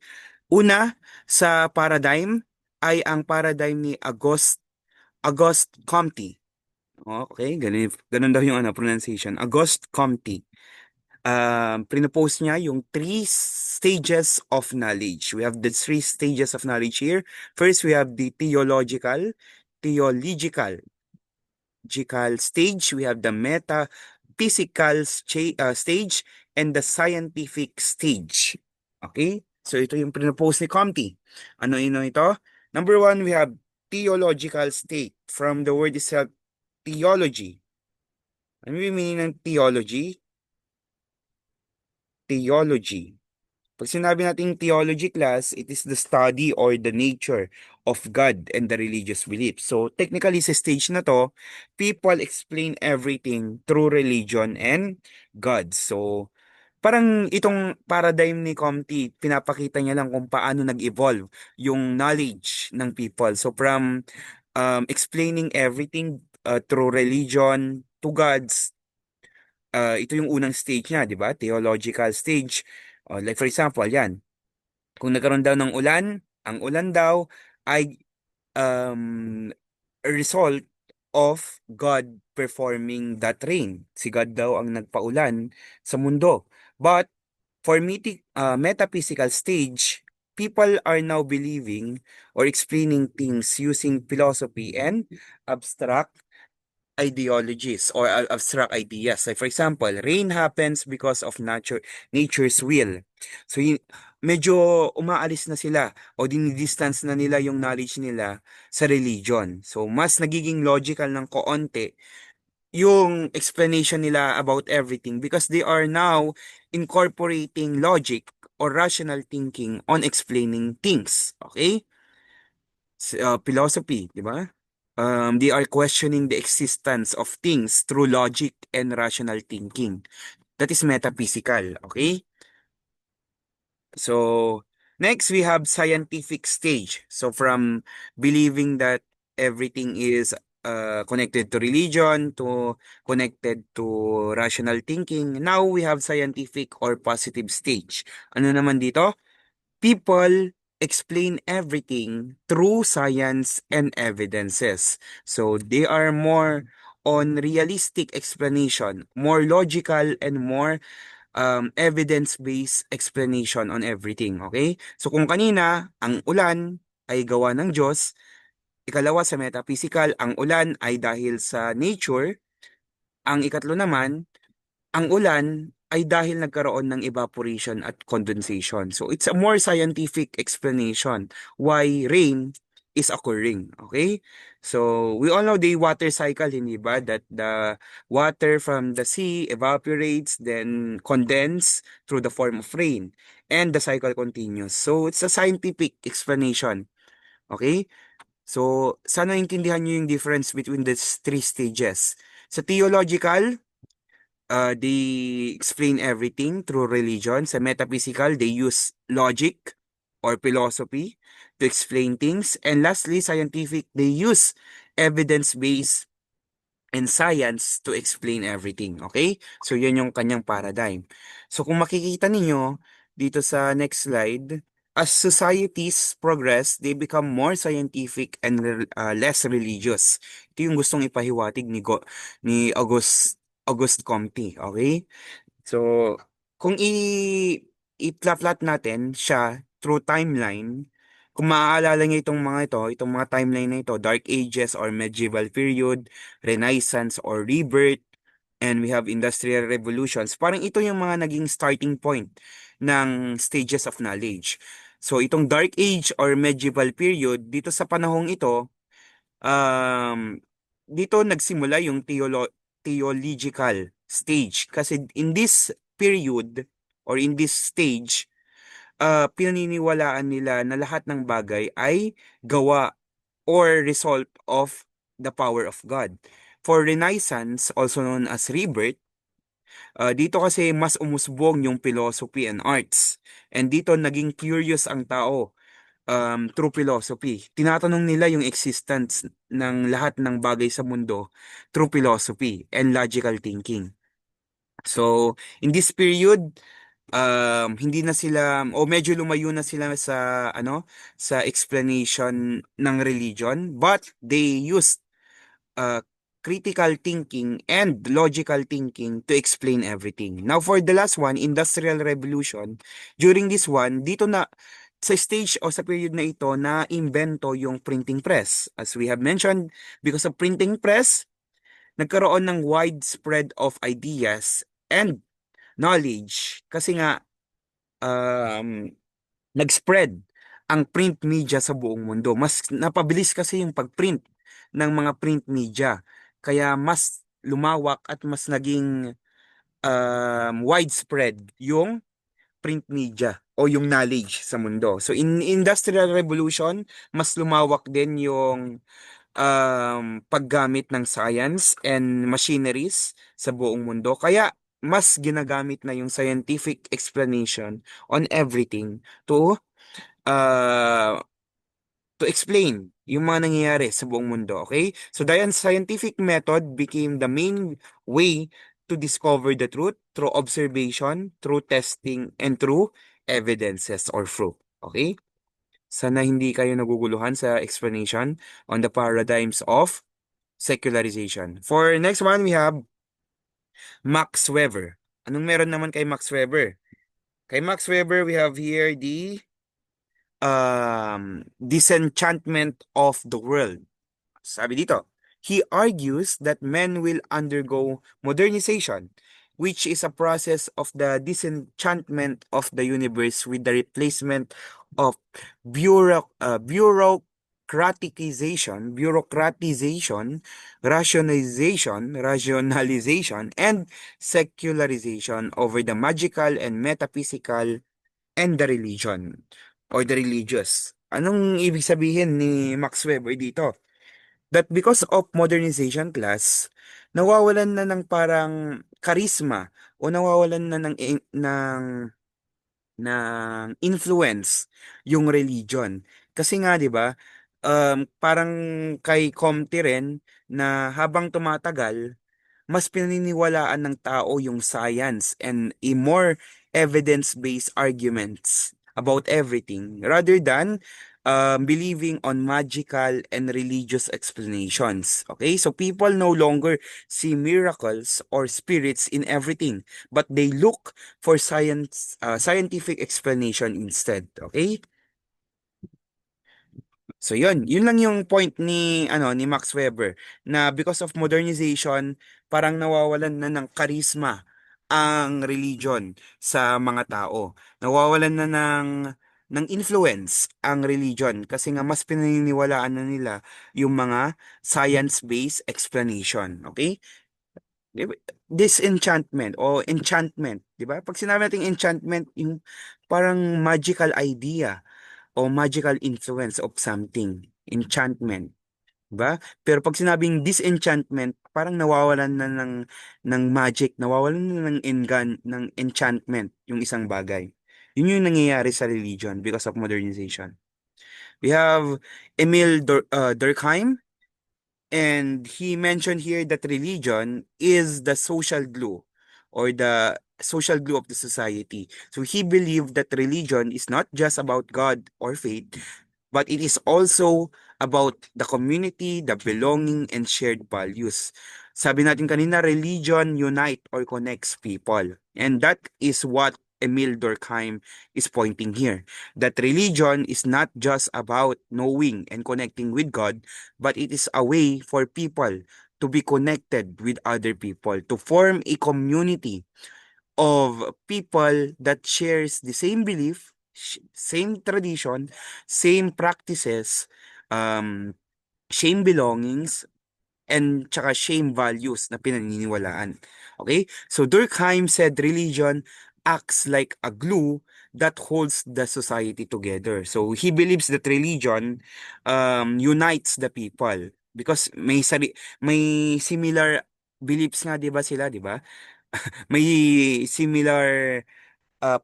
Una, sa paradigm ay ang paradigm ni Auguste Comte. Okay, ganun daw yung pronunciation. Auguste Comte. Pinopose niya yung three stages of knowledge. We have the three stages of knowledge here. First, we have the theological stage, we have the metaphysical stage, and the scientific stage. Okay? So ito yung pinopose ni Comte. Ano ito? Number one, we have theological state. From the word itself, theology. Ano yung meaning ng theology? Theology. Pag sinabi nating theology class, it is the study or the nature of God and the religious beliefs. So technically sa stage na to, people explain everything through religion and God. So parang itong paradigm ni Comte, pinapakita niya lang kung paano nag-evolve yung knowledge ng people. So from explaining everything through religion to God's, ito yung unang stage niya, di ba? Theological stage. Like for example, yan. Kung nagkaroon daw ng ulan, ang ulan daw ay um, a result of God performing that rain. Si God daw ang nagpaulan sa mundo. But for metaphysical stage, people are now believing or explaining things using philosophy and abstract ideologies or abstract ideas. Like for example, rain happens because of nature's will. So medyo umaalis na sila o dinidistance na nila yung knowledge nila sa religion. So mas nagiging logical ng koonti yung explanation nila about everything because they are now incorporating logic or rational thinking on explaining things. Okay? Philosophy, di ba? They are questioning the existence of things through logic and rational thinking. That is metaphysical, okay? So, next we have scientific stage. So, from believing that everything is connected to religion, to connected to rational thinking, now we have scientific or positive stage. Ano naman dito? People explain everything through science and evidences. So they are more on realistic explanation, more logical and more evidence-based explanation on everything. Okay? So kung kanina, ang ulan ay gawa ng Diyos, ikalawa sa metaphysical, ang ulan ay dahil sa nature, ang ikatlo naman, ang ulan ay dahil nagkaroon ng evaporation at condensation. So it's a more scientific explanation why rain is occurring. Okay? So we all know the water cycle, hindi ba? That the water from the sea evaporates, then condense through the form of rain. And the cycle continues. So it's a scientific explanation. Okay? So sana intindihan nyo yung difference between these three stages. Sa theological, They explain everything through religion. Sa metaphysical, they use logic or philosophy to explain things. And lastly, scientific, they use evidence-based and science to explain everything. Okay? So, yan yung kanyang paradigm. So, kung makikita ninyo dito sa next slide, as societies progress, they become more scientific and less religious. Ito yung gustong ipahiwatig ni Auguste Comte. Okay? So, kung i-flat natin siya through timeline, kung maaalala niyo itong mga timeline na ito, Dark Ages or Medieval Period, Renaissance or Rebirth, and we have Industrial Revolutions, parang ito yung mga naging starting point ng stages of knowledge. So, itong Dark Age or Medieval Period, dito sa panahong ito, um, dito nagsimula yung theological stage. Kasi in this period or in this stage, pinaniniwalaan nila na lahat ng bagay ay gawa or result of the power of God. For Renaissance, also known as Rebirth, dito kasi mas umusbong yung philosophy and arts. And dito naging curious ang tao through philosophy. Tinatanong nila yung existence ng lahat ng bagay sa mundo through philosophy and logical thinking. So, in this period, hindi na sila o medyo lumayo na sila sa explanation ng religion, but they used uh, critical thinking and logical thinking to explain everything. Now, for the last one, Industrial Revolution, during this one, dito na sa stage o sa period na ito na invento yung printing press. As we have mentioned, because of printing press, nagkaroon ng widespread of ideas and knowledge kasi nga um, nag-spread ang print media sa buong mundo. Mas napabilis kasi yung pag-print ng mga print media. Kaya mas lumawak at mas naging widespread yung print media o yung knowledge sa mundo. So in Industrial Revolution, mas lumawak din yung paggamit ng science and machineries sa buong mundo. Kaya mas ginagamit na yung scientific explanation on everything uh, to explain yung mga nangyayari sa buong mundo. Okay? So the scientific method became the main way to discover the truth through observation, through testing, and through evidences or proof. Okay? Sana hindi kayo naguguluhan sa explanation on the paradigms of secularization. For next one, we have Max Weber. Anong meron naman kay Max Weber? Kay Max Weber, we have here the disenchantment of the world. Sabi dito, he argues that men will undergo modernization, which is a process of the disenchantment of the universe with the replacement of bureaucratization, rationalization, and secularization over the magical and metaphysical and the religion or the religious. Anong ibig sabihin ni Max Weber dito? That because of modernization class, nawawalan na ng parang charisma o nawawalan na ng influence yung religion. Kasi nga 'di ba, parang kay Comte rin na habang tumatagal mas pinaniniwalaan ng tao yung science and a more evidence-based arguments about everything rather than believing on magical and religious explanations. Okay, so people no longer see miracles or spirits in everything, but they look for scientific explanation instead. Okay, so yun lang yung point ni Max Weber na because of modernization, parang nawawalan na ng karisma ang religion sa mga tao. Nawawalan na ng influence ang religion kasi nga mas pinaniniwalaan na nila yung mga science-based explanation. Okay? Di ba? Disenchantment o enchantment, 'di ba? Pag sinabi natin enchantment, yung parang magical idea o magical influence of something, enchantment. ba? Pero pag sinabing disenchantment, parang nawawalan na ng magic, nawawalan na ng enchantment yung isang bagay. Yun yung nangyayari sa religion because of modernization. We have Durkheim, and he mentioned here that religion is the social glue or the social glue of the society. So he believed that religion is not just about God or faith, but it is also about the community, the belonging, and shared values. Sabi natin kanina, religion unite or connects people. And that is what Emil Durkheim is pointing here. That religion is not just about knowing and connecting with God, but it is a way for people to be connected with other people, to form a community of people that shares the same belief, same tradition, same practices, um, same belongings, and tsaka same values na pinaniniwalaan. Okay? So Durkheim said religion acts like a glue that holds the society together. So he believes that religion unites the people because may similar beliefs nga 'di ba sila, 'di ba? May similar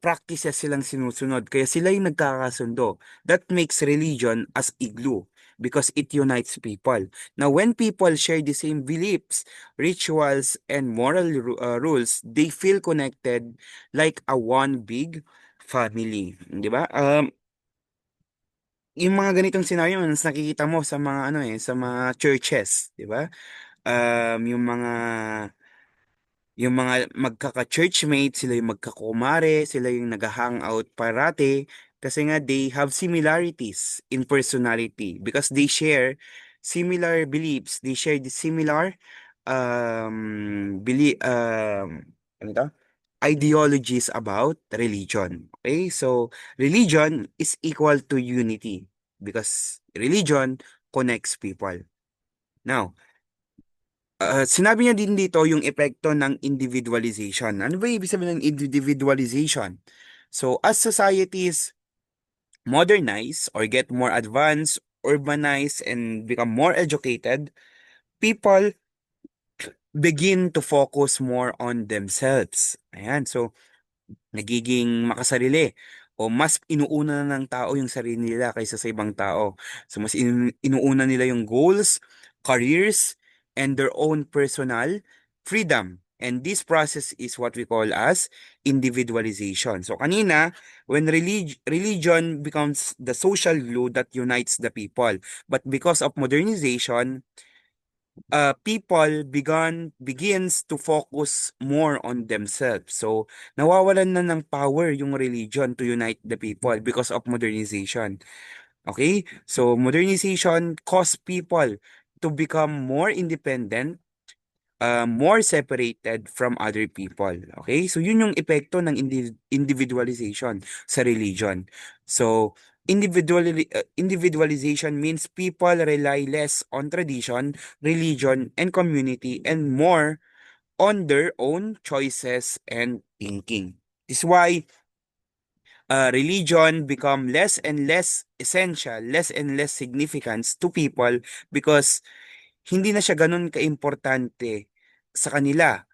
practices silang sinusunod. Kaya sila yung nagkakasundo. That makes religion as a glue because it unites people. Now, when people share the same beliefs, rituals, and moral rules, they feel connected like a one big family. Di ba? Yung mga ganitong scenario, mas nakikita mo sa mga ano sa mga churches, di ba? Yung mga magkaka-churchmate, sila yung magkakumare, sila yung nag-hangout parate kasi nga they have similarities in personality because they share similar beliefs, they share the similar ano to? Ideologies about religion. Okay? So, religion is equal to unity because religion connects people. Now, sinabi niya din dito yung epekto ng individualization. Ano ba ibig sabihin ng individualization? So, as societies modernize or get more advanced, urbanize, and become more educated, people begin to focus more on themselves. Ayan, so nagiging makasarili o mas inuuna na ng tao yung sarili nila kaysa sa ibang tao. So mas inuuna nila yung goals, careers, and their own personal freedom. And this process is what we call as individualization. So kanina, when religion becomes the social glue that unites the people, but because of modernization, people begins to focus more on themselves. So, nawawalan na ng power yung religion to unite the people because of modernization. Okay? So, modernization caused people to become more independent, more separated from other people. Okay? So, yun yung epekto ng individualization sa religion. So, individualization means people rely less on tradition, religion, and community and more on their own choices and thinking. This is why religion become less and less essential, less and less significance to people because hindi na siya ganun kaimportante sa kanila.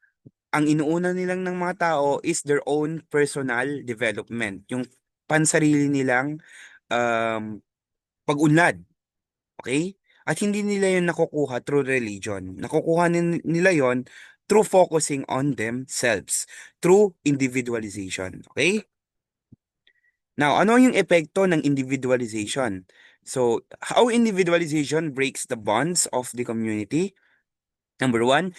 Ang inuuna nilang ng mga tao is their own personal development, yung pansarili nilang um, pag-unlad. Okay? At hindi nila yun nakukuha through religion. Nakukuha nila yon through focusing on themselves, through individualization. Okay? Now, ano yung epekto ng individualization? So, how individualization breaks the bonds of the community? Number one,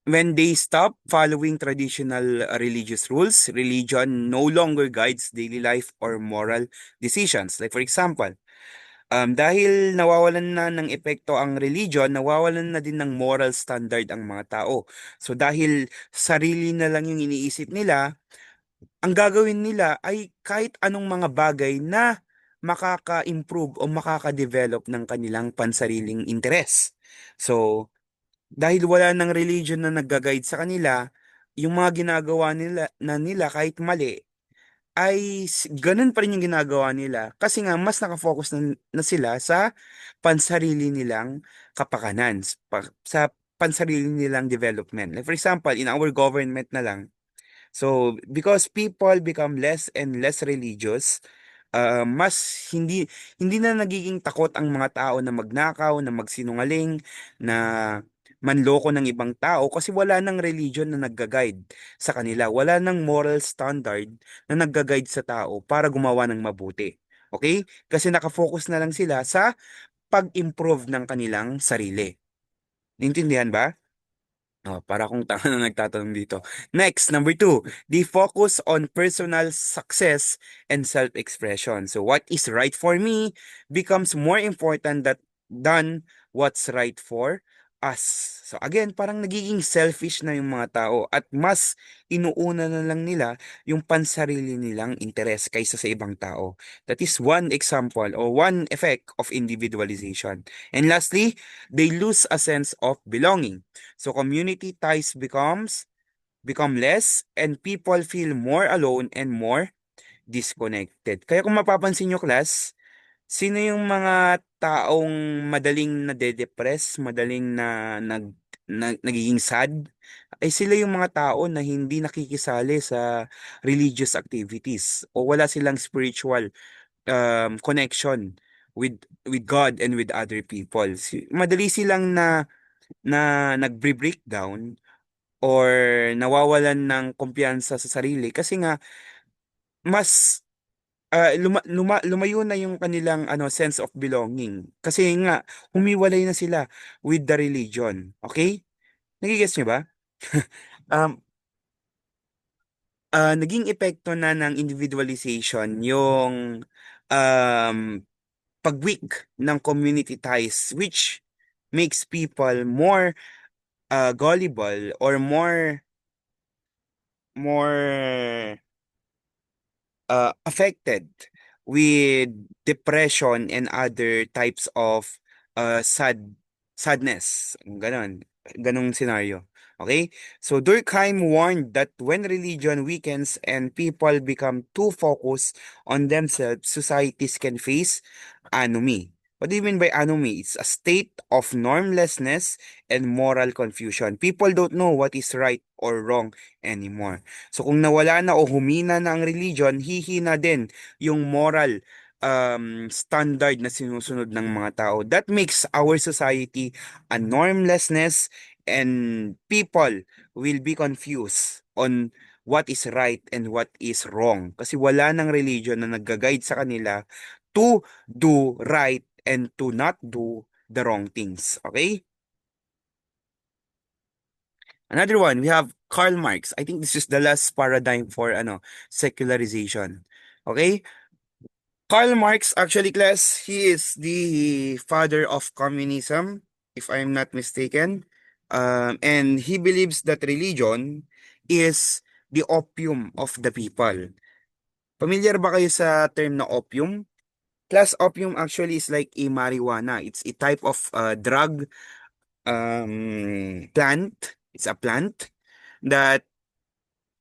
when they stop following traditional religious rules, religion no longer guides daily life or moral decisions. Like for example, dahil nawawalan na ng epekto ang religion, nawawalan na din ng moral standard ang mga tao. So dahil sarili na lang yung iniisip nila, ang gagawin nila ay kahit anong mga bagay na makaka-improve o makaka-develop ng kanilang pansariling interes. So, dahil wala ng religion na nag-guide sa kanila, yung mga ginagawa nila kahit mali, ganun pa rin yung ginagawa nila kasi nga mas nakafocus na sila sa pansarili nilang kapakanan, sa pansarili nilang development. Like for example, in our government na lang, so because people become less and less religious, mas hindi na nagiging takot ang mga tao na magnakaw, na magsinungaling, na manloko ng ibang tao kasi wala nang religion na nagga-guide sa kanila. Wala nang moral standard na nagga-guide sa tao para gumawa ng mabuti. Okay? Kasi nakafocus na lang sila sa pag-improve ng kanilang sarili. Naintindihan ba? Oh, para akong tanga na nagtatanong dito. Next, number two, the focus on personal success and self-expression. So what is right for me becomes more important than what's right for us. So again, parang nagiging selfish na yung mga tao at mas inuuna na lang nila yung pansarili nilang interes kaysa sa ibang tao. That is one example or one effect of individualization. And lastly, they lose a sense of belonging. So community ties become less and people feel more alone and more disconnected. Kaya kung mapapansin nyo class, sino yung mga taong madaling nade-depress, madaling nagiging sad? Ay sila yung mga tao na hindi nakikisali sa religious activities o wala silang spiritual connection with God and with other people. Madali silang nagbre-breakdown or nawawalan ng kumpiyansa sa sarili kasi nga mas lumayo na yung kanilang sense of belonging kasi nga humiwalay na sila with the religion. Okay? Nagigets niyo ba? Um, Naging epekto na ng individualization yung um, pag-weak ng community ties which makes people more gullible or more affected with depression and other types of sadness. Ganong scenario. Okay? So Durkheim warned that when religion weakens and people become too focused on themselves, societies can face anomie. What do you mean by anomie? It's a state of normlessness and moral confusion. People don't know what is right or wrong anymore. So kung nawala na o humina na ang religion, hihina din yung moral standard na sinusunod ng mga tao. That makes our society a normlessness and people will be confused on what is right and what is wrong. Kasi wala ng religion na nagga-guide sa kanila to do right and to not do the wrong things. Okay? Another one, we have Karl Marx. I think this is the last paradigm for secularization. Okay? Karl Marx, actually, class, he is the father of communism, if I'm not mistaken. And he believes that religion is the opium of the people. Familiar ba kayo sa term na opium? Class, opium actually is like a marijuana. It's a type of drug plant. It's a plant that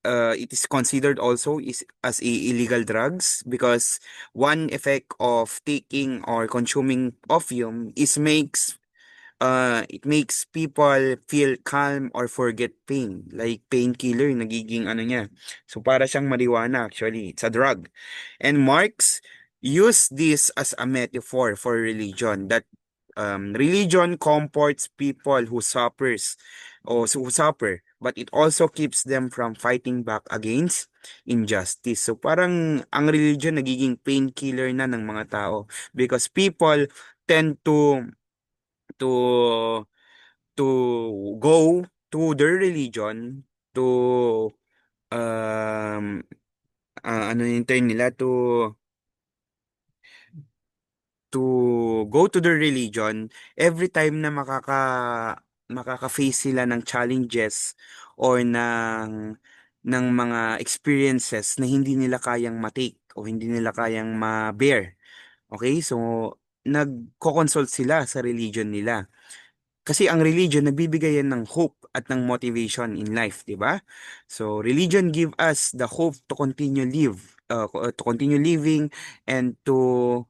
it is considered also is as illegal drugs because one effect of taking or consuming opium is it makes people feel calm or forget pain. Like painkiller, nagiging niya. So para siyang marijuana actually. It's a drug. And Marx used this as a metaphor for religion that religion comforts people who suffer, but it also keeps them from fighting back against injustice. So parang ang religion nagiging painkiller na ng mga tao because people tend to go to their religion to ano yung term nila to go to their religion every time na makaka-face sila ng challenges or ng mga experiences na hindi nila kayang matake o hindi nila kayang ma-bear. Okay? So, nagko-consult sila sa religion nila. Kasi ang religion nagbibigay yan ng hope at ng motivation in life, di ba? So, religion give us the hope to continue live to continue living and to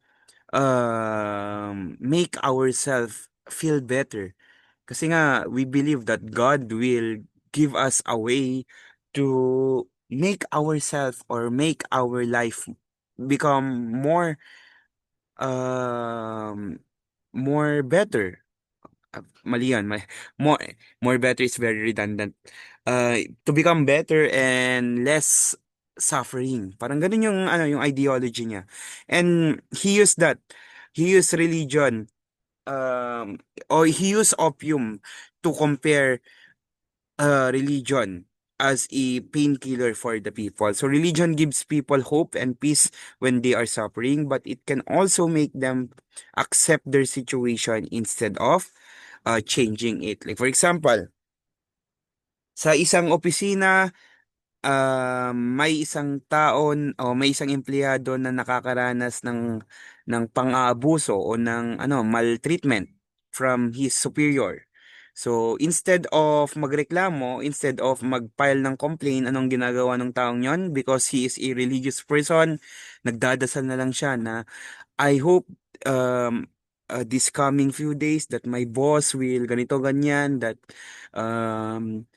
make ourselves feel better. Kasi nga, we believe that God will give us a way to make ourselves or make our life become um, more better. Mali yan. More, more better is very redundant. To become better and less suffering. Parang ganun yung, ano, yung ideology niya. And he used that. He used religion um, or he used opium to compare religion as a painkiller for the people. So religion gives people hope and peace when they are suffering, but it can also make them accept their situation instead of changing it. Like for example, sa isang opisina, may isang taon o may isang empleyado na nakakaranas ng pang-aabuso o ng maltreatment from his superior. So instead of magreklamo, instead of mag-file ng complaint, anong ginagawa ng taong yon? Because he is a religious person, nagdadasal na lang siya na I hope this coming few days that my boss will ganito ganyan, that um,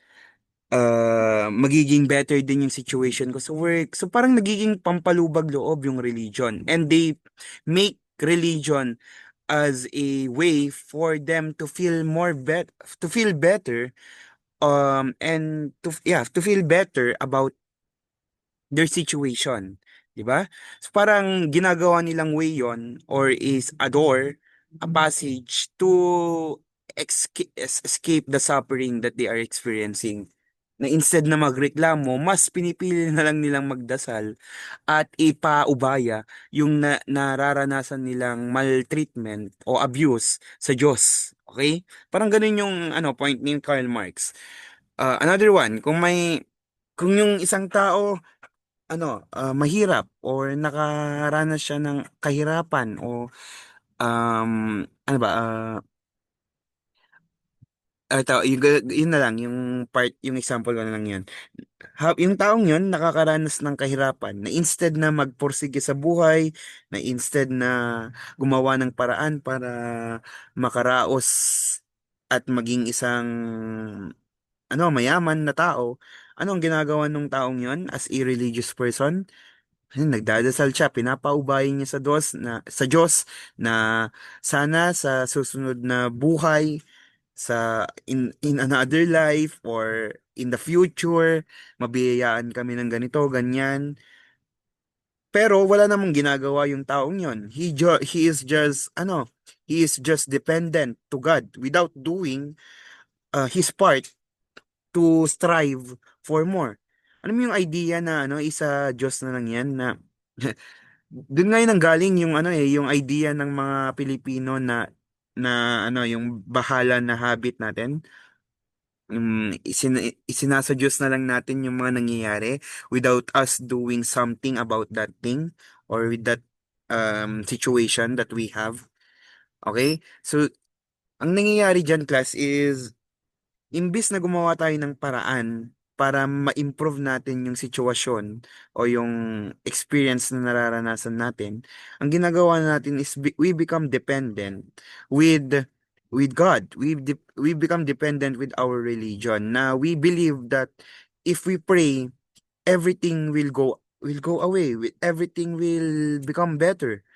magiging better din yung situation ko sa work. So parang nagiging pampalubag loob yung religion. And they make religion as a way for them to feel to feel better and to feel better about their situation, 'di ba? So parang ginagawa nilang way 'yon or is a door, a passage to escape the suffering that they are experiencing. Na instead na magreklamo, mas pinipili na lang nilang magdasal at ipaubaya yung nararanasan nilang maltreatment o abuse sa Diyos. Okay? Parang ganun yung point ni Karl Marx. Another one, kung yung isang tao mahirap or nakaranas siya ng kahirapan o ano ba, yun na lang, yung part, yung example ko na lang yun. Yung taong yun, nakakaranas ng kahirapan, na instead na magpursige sa buhay, na instead na gumawa ng paraan para makaraos at maging isang mayaman na tao, anong ginagawa ng taong yun as a religious person? Nagdadasal siya, pinapaubayin niya sa Diyos na sana sa susunod na buhay, in another life or in the future, mabiyayaan kami ng ganito, ganyan. Pero wala namang ginagawa yung taong yon. He is just dependent to God without doing his part to strive for more. Ano mo yung idea na isa Diyos na lang yan na doon ngayon ang galing yung yung idea ng mga Pilipino na yung bahala na habit natin. Isinasadyos na lang natin yung mga nangyayari without us doing something about that thing or with that situation that we have. Okay? So, ang nangyayari dyan, class, is imbis na gumawa tayo ng paraan para ma-improve natin yung sitwasyon o yung experience na nararanasan natin, ang ginagawa natin is we become dependent with God. We become dependent with our religion. Na we believe that if we pray, everything will go away. Everything will become better.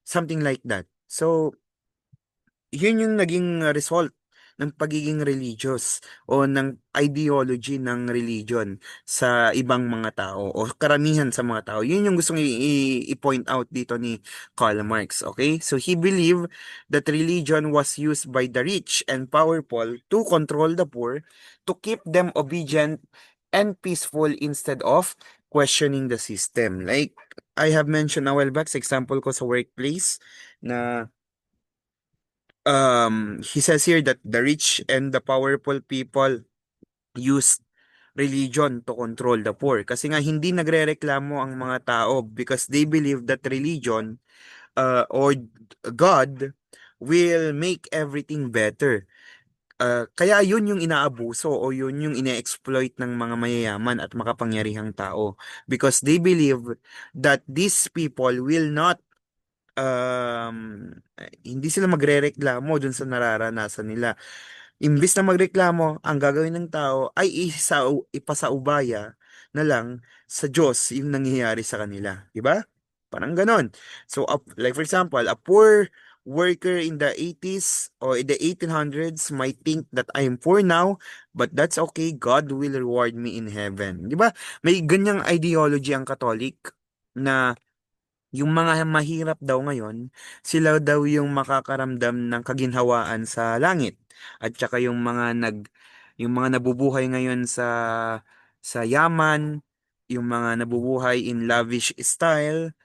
Something like that. So, yun yung naging result ng pagiging religious o ng ideology ng religion sa ibang mga tao o karamihan sa mga tao. Yun yung gustong i-point out dito ni Karl Marx, okay? So he believed that religion was used by the rich and powerful to control the poor, to keep them obedient and peaceful instead of questioning the system. Like I have mentioned a while back, sa example ko sa workplace na he says here that the rich and the powerful people use religion to control the poor. Kasi nga hindi nagrereklamo ang mga tao because they believe that religion or God will make everything better. Kaya yun yung inaabuso o yun yung ine-exploit ng mga mayayaman at makapangyarihang tao because they believe that these people will not hindi sila magrereklamo dun sa nararanasan nila. Imbis na magreklamo, ang gagawin ng tao ay ipasaubaya na lang sa Diyos yung nangyayari sa kanila. Diba? Parang ganon. So, like for example, a poor worker in the 80s or in the 1800s might think that I am poor now, but that's okay. God will reward me in heaven. Diba? May ganyang ideology ang Katolik na yung mga mahirap daw ngayon, sila daw yung makakaramdam ng kaginhawaan sa langit. At saka yung mga nabubuhay ngayon sa yaman, yung mga nabubuhay in lavish style,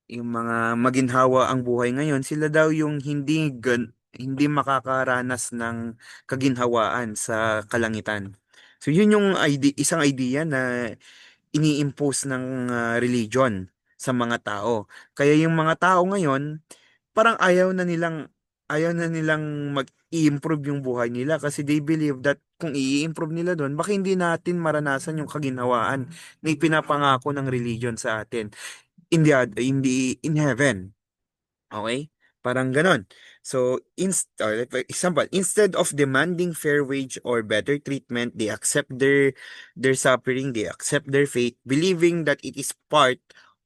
yung mga maginhawa ang buhay ngayon, sila daw yung hindi makakaranas ng kaginhawaan sa kalangitan. So yun yung isang idea na ini-impose ng religion sa mga tao. Kaya yung mga tao ngayon, parang ayaw na nilang mag-i-improve yung buhay nila kasi they believe that kung i-improve nila doon, baka hindi natin maranasan yung kaginhawaan na ipinapangako ng religion sa atin in heaven. Okay? Parang ganon. So, like for example, instead of demanding fair wage or better treatment, they accept their suffering, they accept their fate, believing that it is part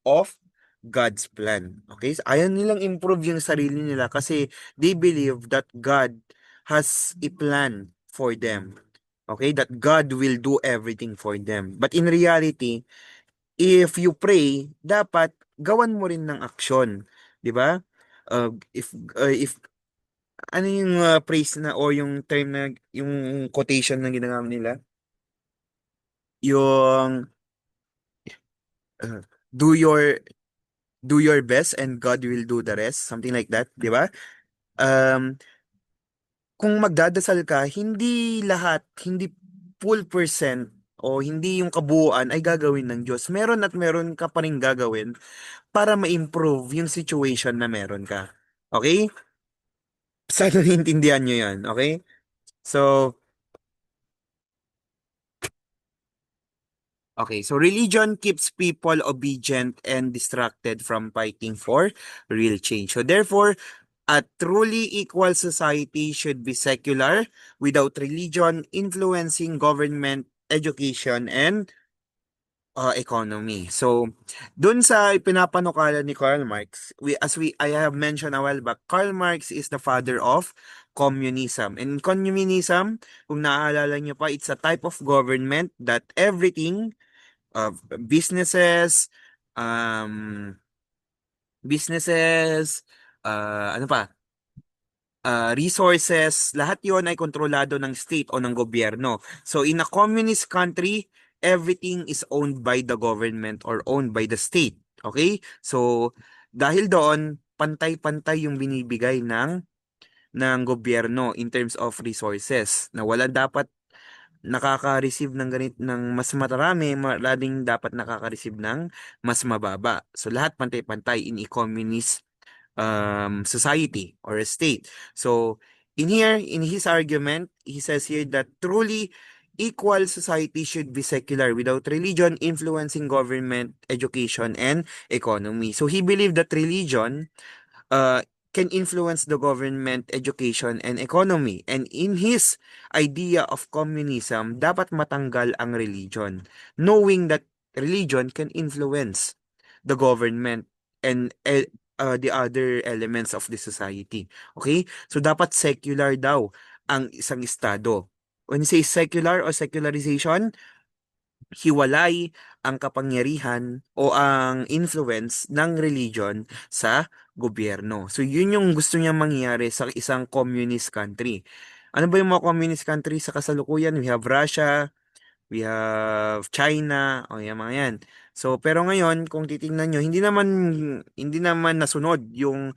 of God's plan. Okay? So, ayaw nilang improve yung sarili nila kasi they believe that God has a plan for them. Okay? That God will do everything for them. But in reality, if you pray, dapat gawan mo rin ng aksyon, 'di ba? If ano yung phrase na o yung term na yung quotation na ginagamit nila, yung uh, do your do your best and God will do the rest, something like that, 'di ba? Um kung magdadasal ka, hindi full percent o hindi yung kabuuan ay gagawin ng Diyos. Meron at meron ka pa rin gagawin para ma-improve yung situation na meron ka. Okay? Sana naiintindihan nyo yan. Okay? So, religion keeps people obedient and distracted from fighting for real change. So therefore, a truly equal society should be secular without religion influencing government, education, and economy. So, dun sa ipinapanukala ni Karl Marx, I have mentioned a while back, Karl Marx is the father of communism. And communism, kung naaalala niyo pa, it's a type of government that everything, businesses, um, businesses, ano pa, resources, lahat yon ay kontrolado ng state o ng gobyerno. So in a communist country, everything is owned by the government or owned by the state. Okay? So dahil doon, pantay-pantay yung binibigay ng gobyerno in terms of resources na wala dapat nakaka-receive ng mas marami, maraming dapat nakaka-receive ng mas mababa. So lahat pantay-pantay in a communist society or a state. So, in his argument, he says here that truly equal society should be secular without religion influencing government, education, and economy. So, he believed that religion uh, can influence the government, education, and economy. And in his idea of communism, dapat matanggal ang religion, knowing that religion can influence the government and the other elements of the society. Okay? So, dapat secular daw ang isang estado. When you say secular or secularization, hiwalay ang kapangyarihan o ang influence ng religion sa gobyerno. So, yun yung gusto niya mangyari sa isang communist country. Ano ba yung mga communist country sa kasalukuyan? We have Russia, we have China, o yan mga yan. So, pero ngayon, kung titingnan nyo, hindi naman nasunod yung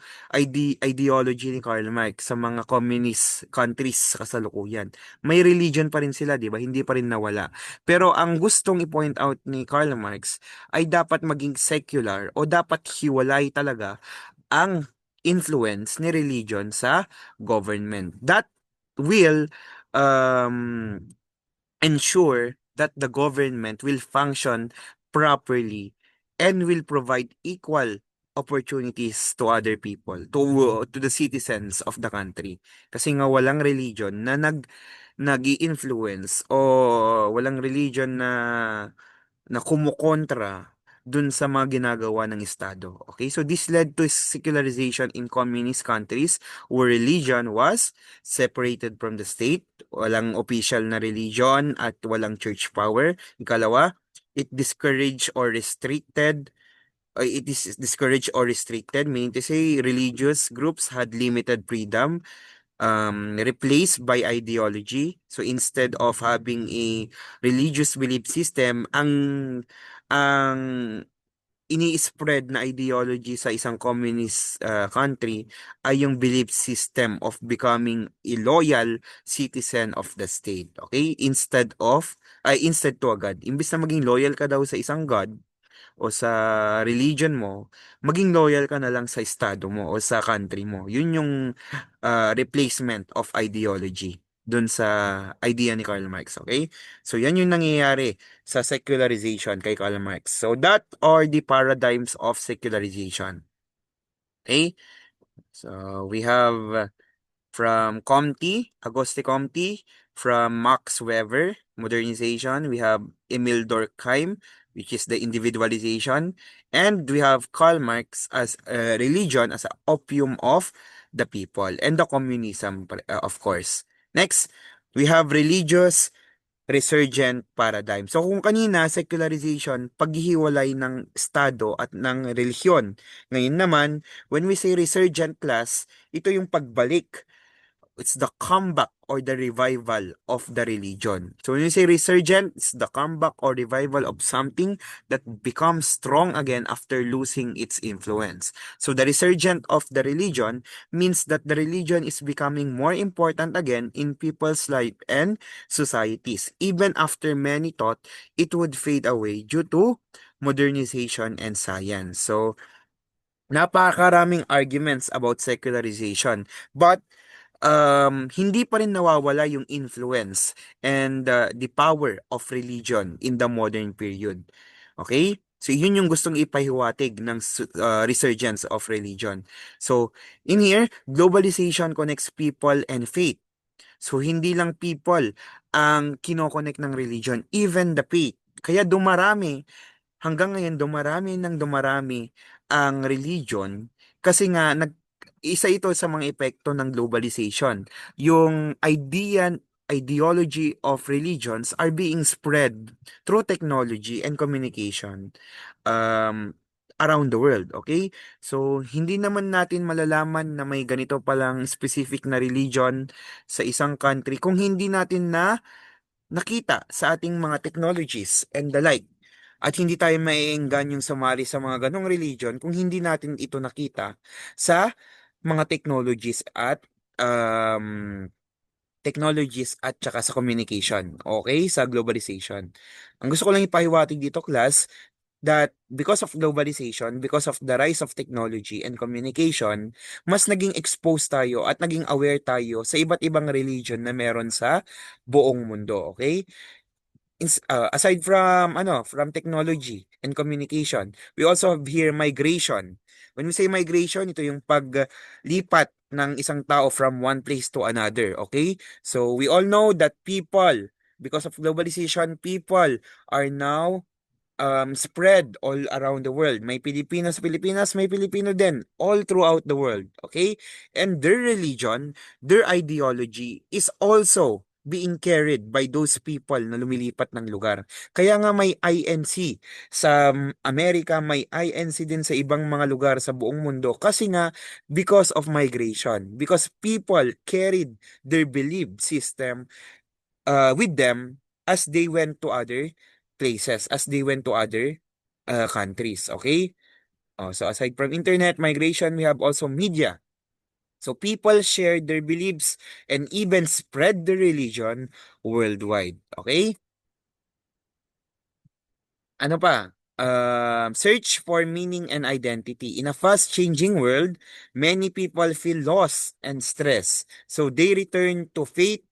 ideology ni Karl Marx sa mga communist countries sa kasalukuyan. May religion pa rin sila, di ba? Hindi pa rin nawala. Pero ang gustong i-point out ni Karl Marx ay dapat maging secular o dapat hiwalay talaga ang influence ni religion sa government. That will um, ensure that the government will function properly and will provide equal opportunities to other people, to the citizens of the country. Kasi nga walang religion na nag-i-influence o walang religion na kumukontra dun sa mga ginagawa ng Estado. Okay? So this led to secularization in communist countries where religion was separated from the state. Walang official na religion at walang church power. Ikalawa, it discouraged or restricted it is discouraged or restricted, meaning to say religious groups had limited freedom, replaced by ideology. So instead of having a religious belief system, ang ini-spread na ideology sa isang communist country ay yung belief system of becoming a loyal citizen of the state. Okay? Instead to a God. Imbis na maging loyal ka daw sa isang God, o sa religion mo, maging loyal ka na lang sa estado mo o sa country mo. Yun yung replacement of ideology dun sa idea ni Karl Marx, okay? So yan yung nangyayari sa secularization kay Karl Marx. So that are the paradigms of secularization. Okay? So we have from Comte, Auguste Comte, from Max Weber, modernization. We have Emil Durkheim, which is the individualization. And we have Karl Marx as religion, as a opium of the people. And the communism, of course. Next, we have religious resurgent paradigm. So kung kanina, secularization, paghihiwalay ng Estado at ng relihiyon. Ngayon naman, when we say resurgent class, ito yung pagbalik, it's the comeback or the revival of the religion. So when you say resurgent, it's the comeback or revival of something that becomes strong again after losing its influence. So the resurgent of the religion means that the religion is becoming more important again in people's life and societies. Even after many thought it would fade away due to modernization and science. So napakaraming arguments about secularization. But hindi pa rin nawawala yung influence and the power of religion in the modern period. Okay? So, yun yung gustong ipahiwatig ng resurgence of religion. So, in here, globalization connects people and faith. So, hindi lang people ang kinoconnect ng religion, even the faith. Kaya dumarami hanggang ngayon dumarami ang religion kasi nga isa ito sa mga epekto ng globalization. Yung ideology of religions are being spread through technology and communication um, around the world, okay? So, hindi naman natin malalaman na may ganito palang specific na religion sa isang country kung hindi natin nakita sa ating mga technologies and the like. At hindi tayo maienggan yung sumali sa mga ganong religion kung hindi natin ito nakita sa mga um, technologies at saka sa communication. Okay? Sa globalization. Ang gusto ko lang ipahiwatig dito, class, that because of globalization, because of the rise of technology and communication, mas naging exposed tayo at naging aware tayo sa iba't ibang religion na meron sa buong mundo. Okay? Aside from from technology and communication, we also have here migration. When we say migration, ito yung paglipat ng isang tao from one place to another, okay? So we all know that people, because of globalization, people are now spread all around the world. May Pilipinas, may Pilipino din, all throughout the world. Okay? And their religion, their ideology is also being carried by those people na lumilipat ng lugar. Kaya nga may INC sa Amerika, may INC din sa ibang mga lugar sa buong mundo kasi nga because of migration, because people carried their belief system with them as they went to other places, as they went to other countries. Okay? So aside from internet migration, we have also media. So people share their beliefs and even spread the religion worldwide. Okay? Ano pa? Search for meaning and identity. In a fast-changing world, many people feel lost and stressed. So they return to faith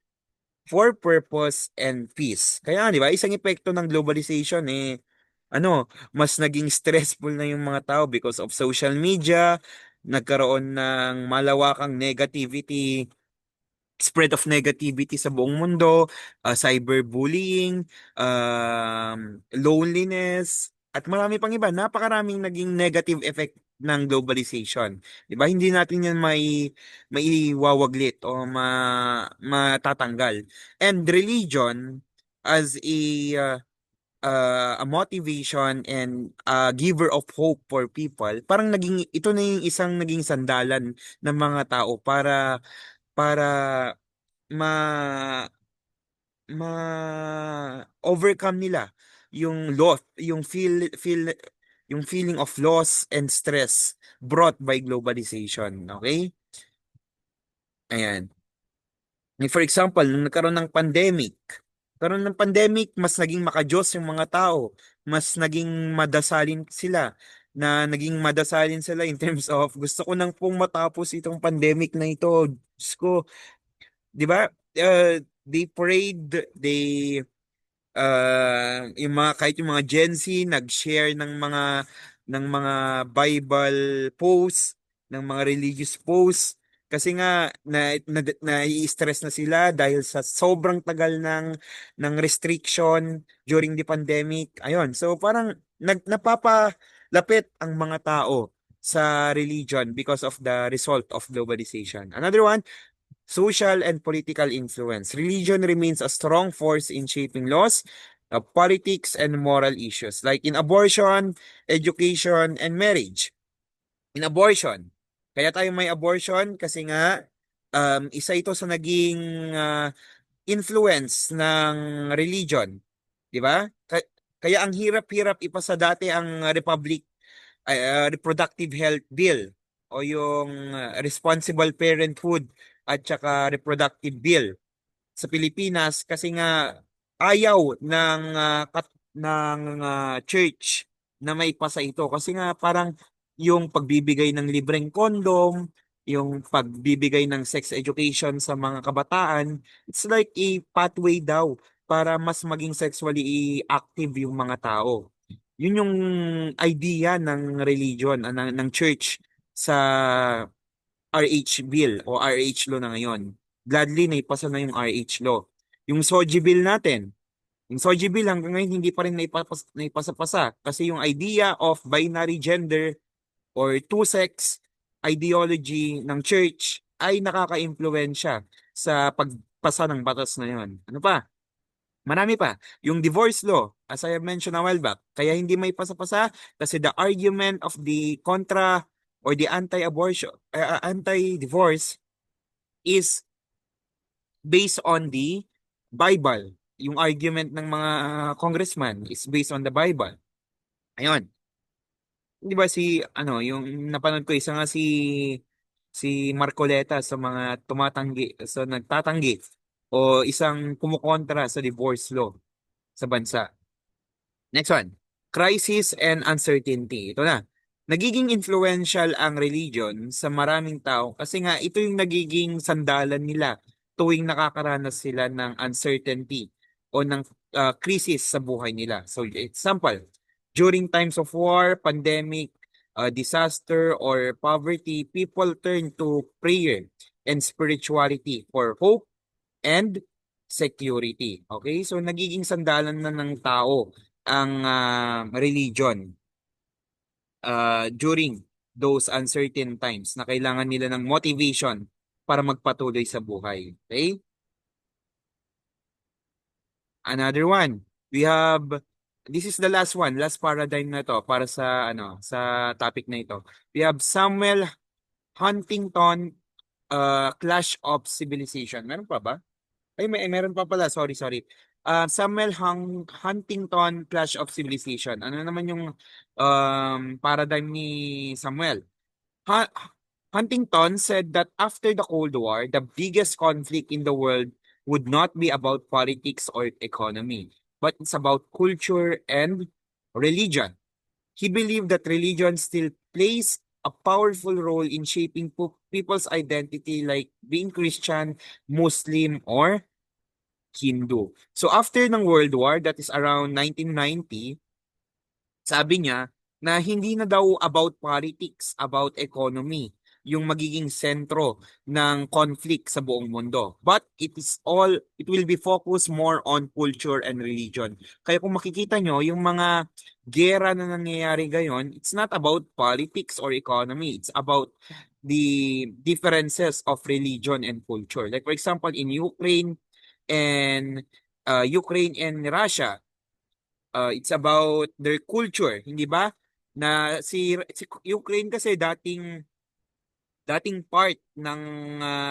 for purpose and peace. Kaya, di ba, isang epekto ng globalization mas naging stressful na yung mga tao because of social media, nagkaroon ng malawakang negativity, spread of negativity sa buong mundo, cyberbullying, loneliness, at marami pang iba. Napakaraming naging negative effect ng globalization. 'Di ba? Hindi natin 'yan maiwawaglit o matatanggal. And religion as a motivation and a giver of hope for people, parang ito na yung isang naging sandalan ng mga tao para ma overcome nila yung loss, yung feeling of loss and stress brought by globalization. Okay? Ayan. For example, nung nagkaroon ng pandemic, mas naging makajos yung mga tao, mas naging madasalin sila, in terms of gusto ko nang pong matapos itong pandemic na ito. Diyos ko, 'di ba? They prayed, kahit yung mga Gen Z nag-share ng mga Bible posts, ng mga religious posts kasi nga na-stress na sila dahil sa sobrang tagal ng restriction during the pandemic. Ayun. So parang napapalapit ang mga tao sa religion because of the result of globalization. Another one, social and political influence. Religion remains a strong force in shaping laws, politics, and moral issues, like in abortion, education, and marriage. In abortion, kaya tayo may abortion kasi nga isa ito sa naging influence ng religion. Di ba? Kaya ang hirap-hirap ipasa dati ang Reproductive Health Bill o yung Responsible Parenthood at saka Reproductive Bill sa Pilipinas kasi nga ayaw ng church na may pasa ito kasi nga parang yung pagbibigay ng libreng kondom, yung pagbibigay ng sex education sa mga kabataan, it's like a pathway daw para mas maging sexually active yung mga tao. Yun yung idea ng religion, ng church sa RH bill o RH law na ngayon. Gladly naipasa na yung RH law. Yung SOGI bill natin, yung SOGI bill hanggang ngayon hindi pa rin naipasa-pasa kasi yung idea of binary gender or two-sex ideology ng church ay nakaka-impluwensya sa pagpasa ng batas na yon. Ano pa? Marami pa. Yung divorce law, as I have mentioned a while back, kaya hindi may pasa-pasa kasi the argument of the contra or the anti-divorce is based on the Bible. Yung argument ng mga congressman is based on the Bible. Ayun. Di ba yung napanood ko, isa nga si Marcoleta sa mga nagtatanggi o isang kumukontra sa divorce law sa bansa. Next one, crisis and uncertainty. Ito na. Nagiging influential ang religion sa maraming tao kasi nga ito yung nagiging sandalan nila tuwing nakakaranas sila ng uncertainty o ng crisis sa buhay nila. So, example, during times of war, pandemic, disaster, or poverty, people turn to prayer and spirituality for hope and security. Okay? So, nagiging sandalan na ng tao ang religion during those uncertain times na kailangan nila ng motivation para magpatuloy sa buhay. Okay? Another one. This is the last one, last paradigm na to para sa topic na ito. We have Samuel Huntington, Clash of Civilization. Meron pa ba? Ay, meron pa pala. Sorry, sorry. Samuel Huntington, Clash of Civilization. Ano naman yung paradigm ni Samuel? Ha- Huntington said that after the Cold War, the biggest conflict in the world would not be about politics or economy, but it's about culture and religion. He believed that religion still plays a powerful role in shaping people's identity, like being Christian, Muslim, or Hindu. So after ng World War, that is around 1990, sabi niya na hindi na daw about politics, about economy, yung magiging sentro ng conflict sa buong mundo. But it will be focused more on culture and religion. Kaya kung makikita nyo, yung mga gera na nangyayari ngayon, it's not about politics or economy. It's about the differences of religion and culture. Like for example, in and Ukraine and Russia, it's about their culture, hindi ba? Na si Ukraine kasi dating part ng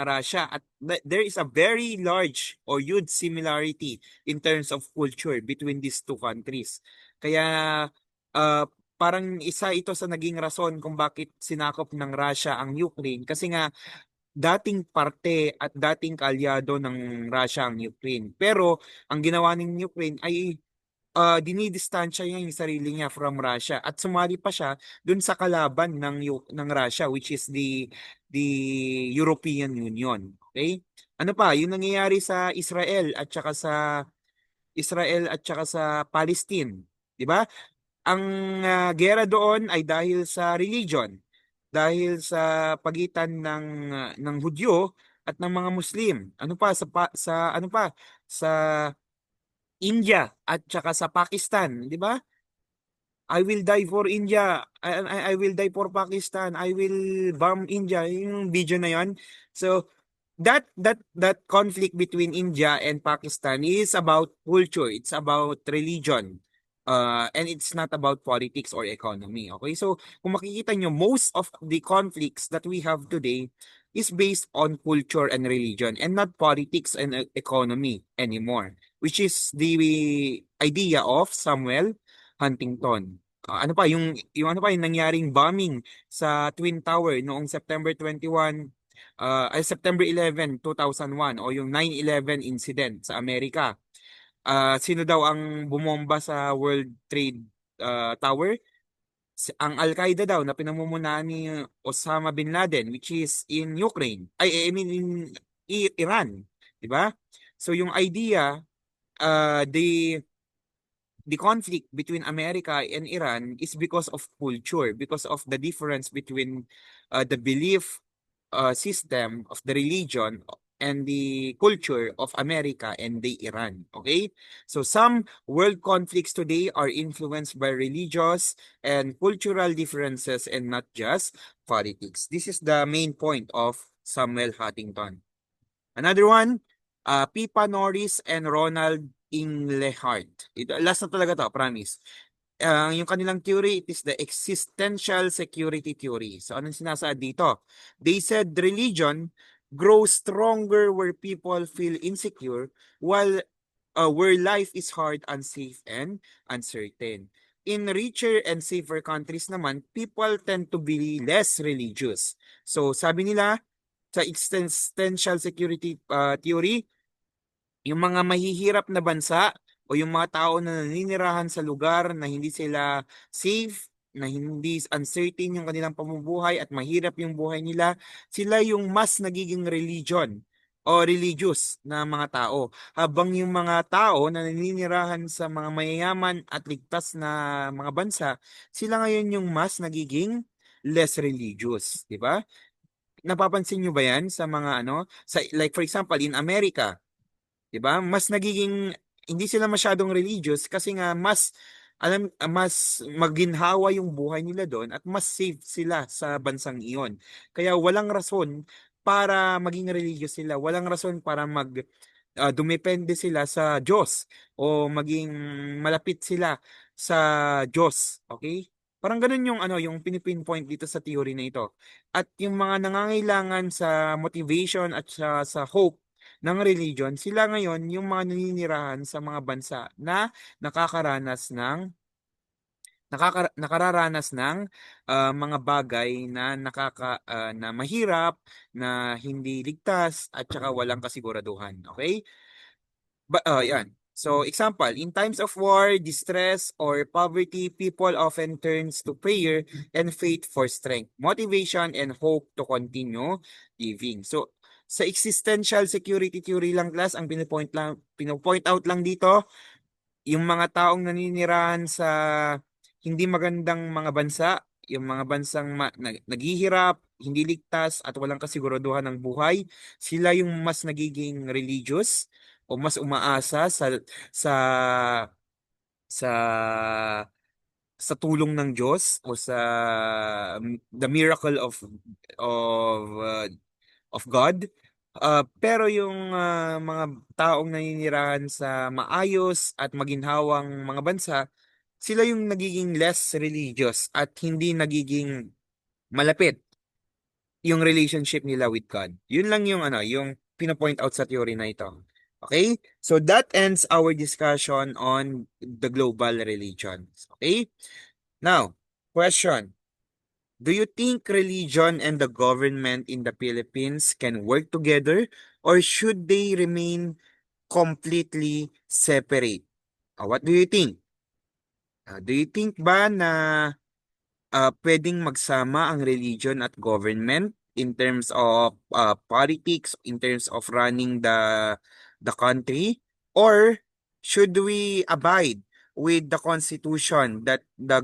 Russia at there is a very large or huge similarity in terms of culture between these two countries. Kaya uh, parang isa ito sa naging rason kung bakit sinakop ng Russia ang Ukraine kasi nga dating parte at dating kaalyado ng Russia ang Ukraine. Pero ang ginawa ng Ukraine ay dinidistansya niya yung sarili niya from Russia at sumali pa siya dun sa kalaban ng Russia, which is the European Union. Okay? Ano pa, yung nangyayari sa Israel at saka sa Palestine, 'di ba? Ang gera doon ay dahil sa religion, dahil sa pagitan ng Hudyo at ng mga Muslim. Ano pa sa ano pa sa India at saka sa Pakistan, 'di ba? I will die for India. I will die for Pakistan. I will bomb India. Yung video na yon. So that conflict between India and Pakistan is about culture. It's about religion. And it's not about politics or economy. Okay? So kung makikita nyo, most of the conflicts that we have today is based on culture and religion and not politics and economy anymore, which is the idea of Samuel Huntington. Ano pa yung ano pa yung nangyaring bombing sa Twin Tower noong September 11, 2001 o yung 9/11 incident sa Amerika. Sino daw ang bumomba sa World Trade Tower? Ang Al-Qaeda daw na pinamumunahan ni Osama bin Laden, which is in Ukraine. I mean in Iran, 'di ba? So yung idea, the conflict between America and Iran is because of culture, because of the difference between the belief system of the religion and the culture of America and the Iran. Okay? So some world conflicts today are influenced by religious and cultural differences and not just politics. This is the main point of Samuel Huntington. Another one, Pippa Norris and Ronald Inglehart. Last na talaga to, promise. Yung kanilang theory, it is the existential security theory. So anong sinasaad dito? They said religion grows stronger where people feel insecure while where life is hard, unsafe, and uncertain. In richer and safer countries naman, people tend to be less religious. So sabi nila, sa existential security theory, yung mga mahihirap na bansa o yung mga tao na naninirahan sa lugar na hindi sila safe, na hindi uncertain yung kanilang pamumuhay at mahirap yung buhay nila, sila yung mas nagiging religion o religious na mga tao. Habang yung mga tao na naninirahan sa mga mayayaman at ligtas na mga bansa, sila ngayon yung mas nagiging less religious, di ba? Napapansin nyo ba yan sa mga ano, sa like for example in America, 'di ba? Mas nagiging hindi sila masyadong religious kasi nga mas maginhawa yung buhay nila doon at mas safe sila sa bansang iyon. Kaya walang rason para maging religious sila, walang rason para dumepende sila sa Diyos o maging malapit sila sa Diyos, okay? Parang ganun yung yung pinipinpoint dito sa theory na ito. At yung mga nangangailangan sa motivation at sa hope ng religion, sila ngayon yung mga naninirahan sa mga bansa na nakakaranas ng nakararanas ng mga bagay na na mahirap, na hindi ligtas at saka walang kasiguraduhan. Okay? Yan. So, example, in times of war, distress, or poverty, people often turns to prayer and faith for strength, motivation, and hope to continue living. So, Sa existential security theory lang class, ang pinopoint out lang dito, yung mga taong naninirahan sa hindi magandang mga bansa, yung mga bansang naghihirap, hindi ligtas at walang kasiguraduhan ng buhay, sila yung mas nagiging religious o mas umaasa sa sa sa tulong ng Diyos o sa the miracle of of God. Pero yung mga taong naninirahan sa maayos at maginhawang mga bansa, sila yung nagiging less religious at hindi nagiging malapit yung relationship nila with God. Yun lang yung yung pinopoint out sa theory na ito. Okay? So that ends our discussion on the global religions. Okay? Now, question. Do you think religion and the government in the Philippines can work together or should they remain completely separate? What do you think? Do you think ba na pwedeng magsama ang religion at government in terms of politics, in terms of running the country, or should we abide with the constitution that the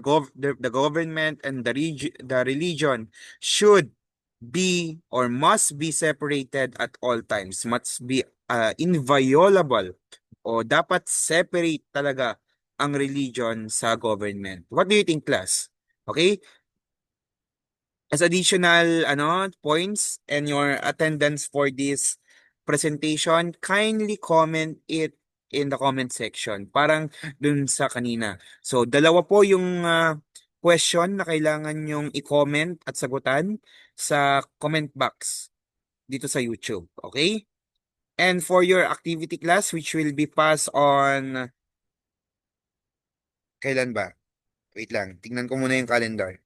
government and the religion should be or must be separated at all times, must be inviolable o dapat separate talaga ang religion sa government. What do you think, class? Okay? As additional points and your attendance for this presentation, kindly comment it in the comment section. Parang dun sa kanina. So, dalawa po yung question na kailangan yung i-comment at sagutan sa comment box dito sa YouTube. Okay? And for your activity class, which will be passed on, kailan ba? Wait lang, tingnan ko muna yung calendar.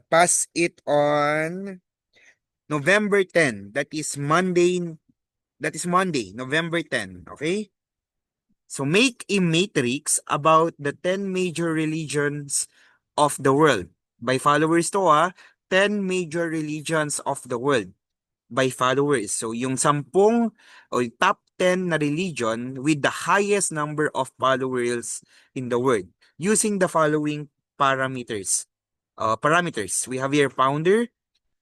Pass it on November 10. That is Monday. That is Monday, November 10. Okay? So make a matrix about the 10 major religions of the world. By followers to 10 major religions of the world. By followers. So yung 10 o yung top 10 na religion with the highest number of followers in the world using the following parameters. Parameters. We have here founder,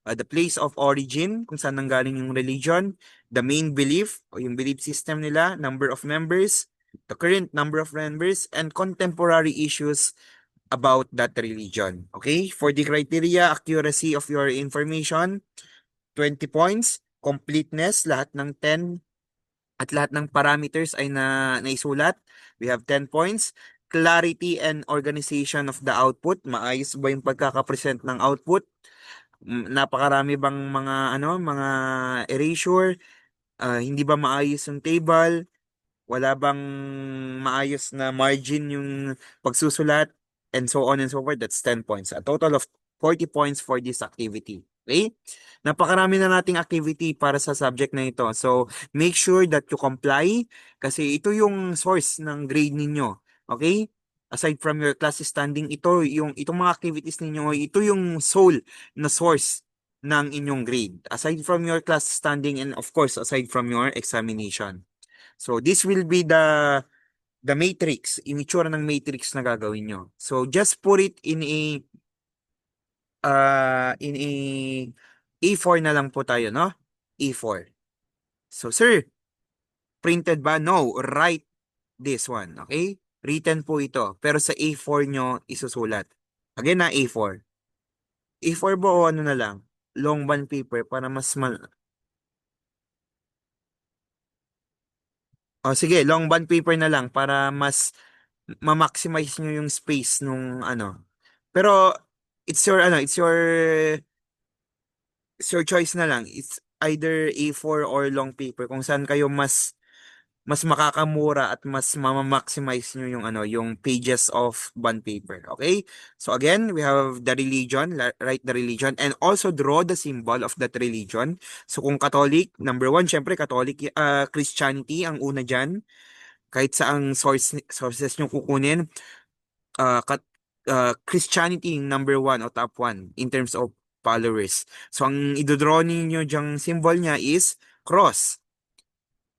the place of origin, kung saan nanggaling yung religion, the main belief, o yung belief system nila, number of members, the current number of members, and contemporary issues about that religion. Okay? For the criteria, accuracy of your information, 20 points, completeness, lahat ng 10 at lahat ng parameters ay naisulat. We have 10 points. Clarity and organization of the output. Maayos ba yung pagkakapresent ng output? Napakarami bang mga erasure? Hindi ba maayos yung table? Wala bang maayos na margin yung pagsusulat? And so on and so forth. That's 10 points. A total of 40 points for this activity. Okay? Napakarami na nating activity para sa subject na ito. So, make sure that you comply kasi ito yung source ng grade ninyo. Okay? Aside from your class standing, itong mga activities ninyo, ito yung sole na source ng inyong grade. Aside from your class standing and of course, aside from your examination. So, this will be the matrix, itsura ng matrix na gagawin nyo. So, just put it in a A4 na lang po tayo, no? A4. So, sir, printed ba? No, write this one, okay? Written po ito, pero sa A4 nyo isusulat. Again na A4. A4 ba o ano na lang? Long bond paper para O sige, long bond paper na lang para mas ma-maximize nyo yung space nung Pero it's your choice na lang. It's either A4 or long paper kung saan kayo mas makakamura at mas maximize nyo yung yung pages of bond paper. Okay? So again, we have the religion, write the religion and also draw the symbol of that religion. So kung Catholic, number one, syempre Catholic, Christianity ang una dyan. Kahit sa ang sources nyo kukunin, Christianity yung number one o top one in terms of followers. So, ang idodraw ninyo dyang symbol niya is cross.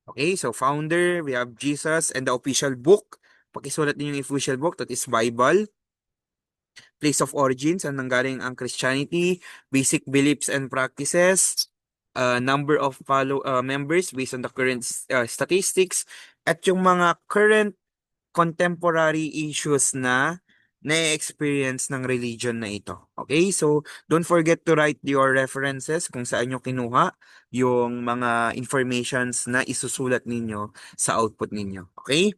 Okay, so founder, we have Jesus and the official book. Pakisulat ninyo yung official book, that is Bible. Place of origin, saan nanggaling ang Christianity, basic beliefs and practices, number of members based on the current statistics, at yung mga current contemporary issues na na-experience ng religion na ito. Okay? So, don't forget to write your references kung saan nyo kinuha yung mga informations na isusulat ninyo sa output ninyo. Okay?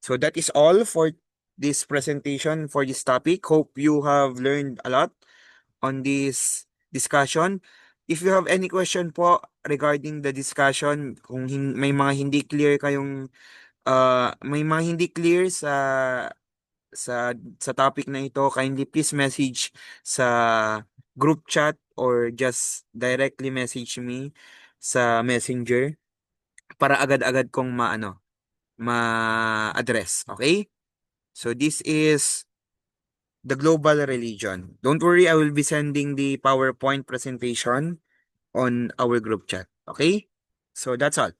So, that is all for this presentation for this topic. Hope you have learned a lot on this discussion. If you have any question po regarding the discussion, kung may mga hindi clear kayong may mga hindi clear sa topic na ito, kindly please message sa group chat or just directly message me sa Messenger para agad-agad kong ma-address. Okay? So this is the global religion. Don't worry, I will be sending the PowerPoint presentation on our group chat. Okay? So that's all.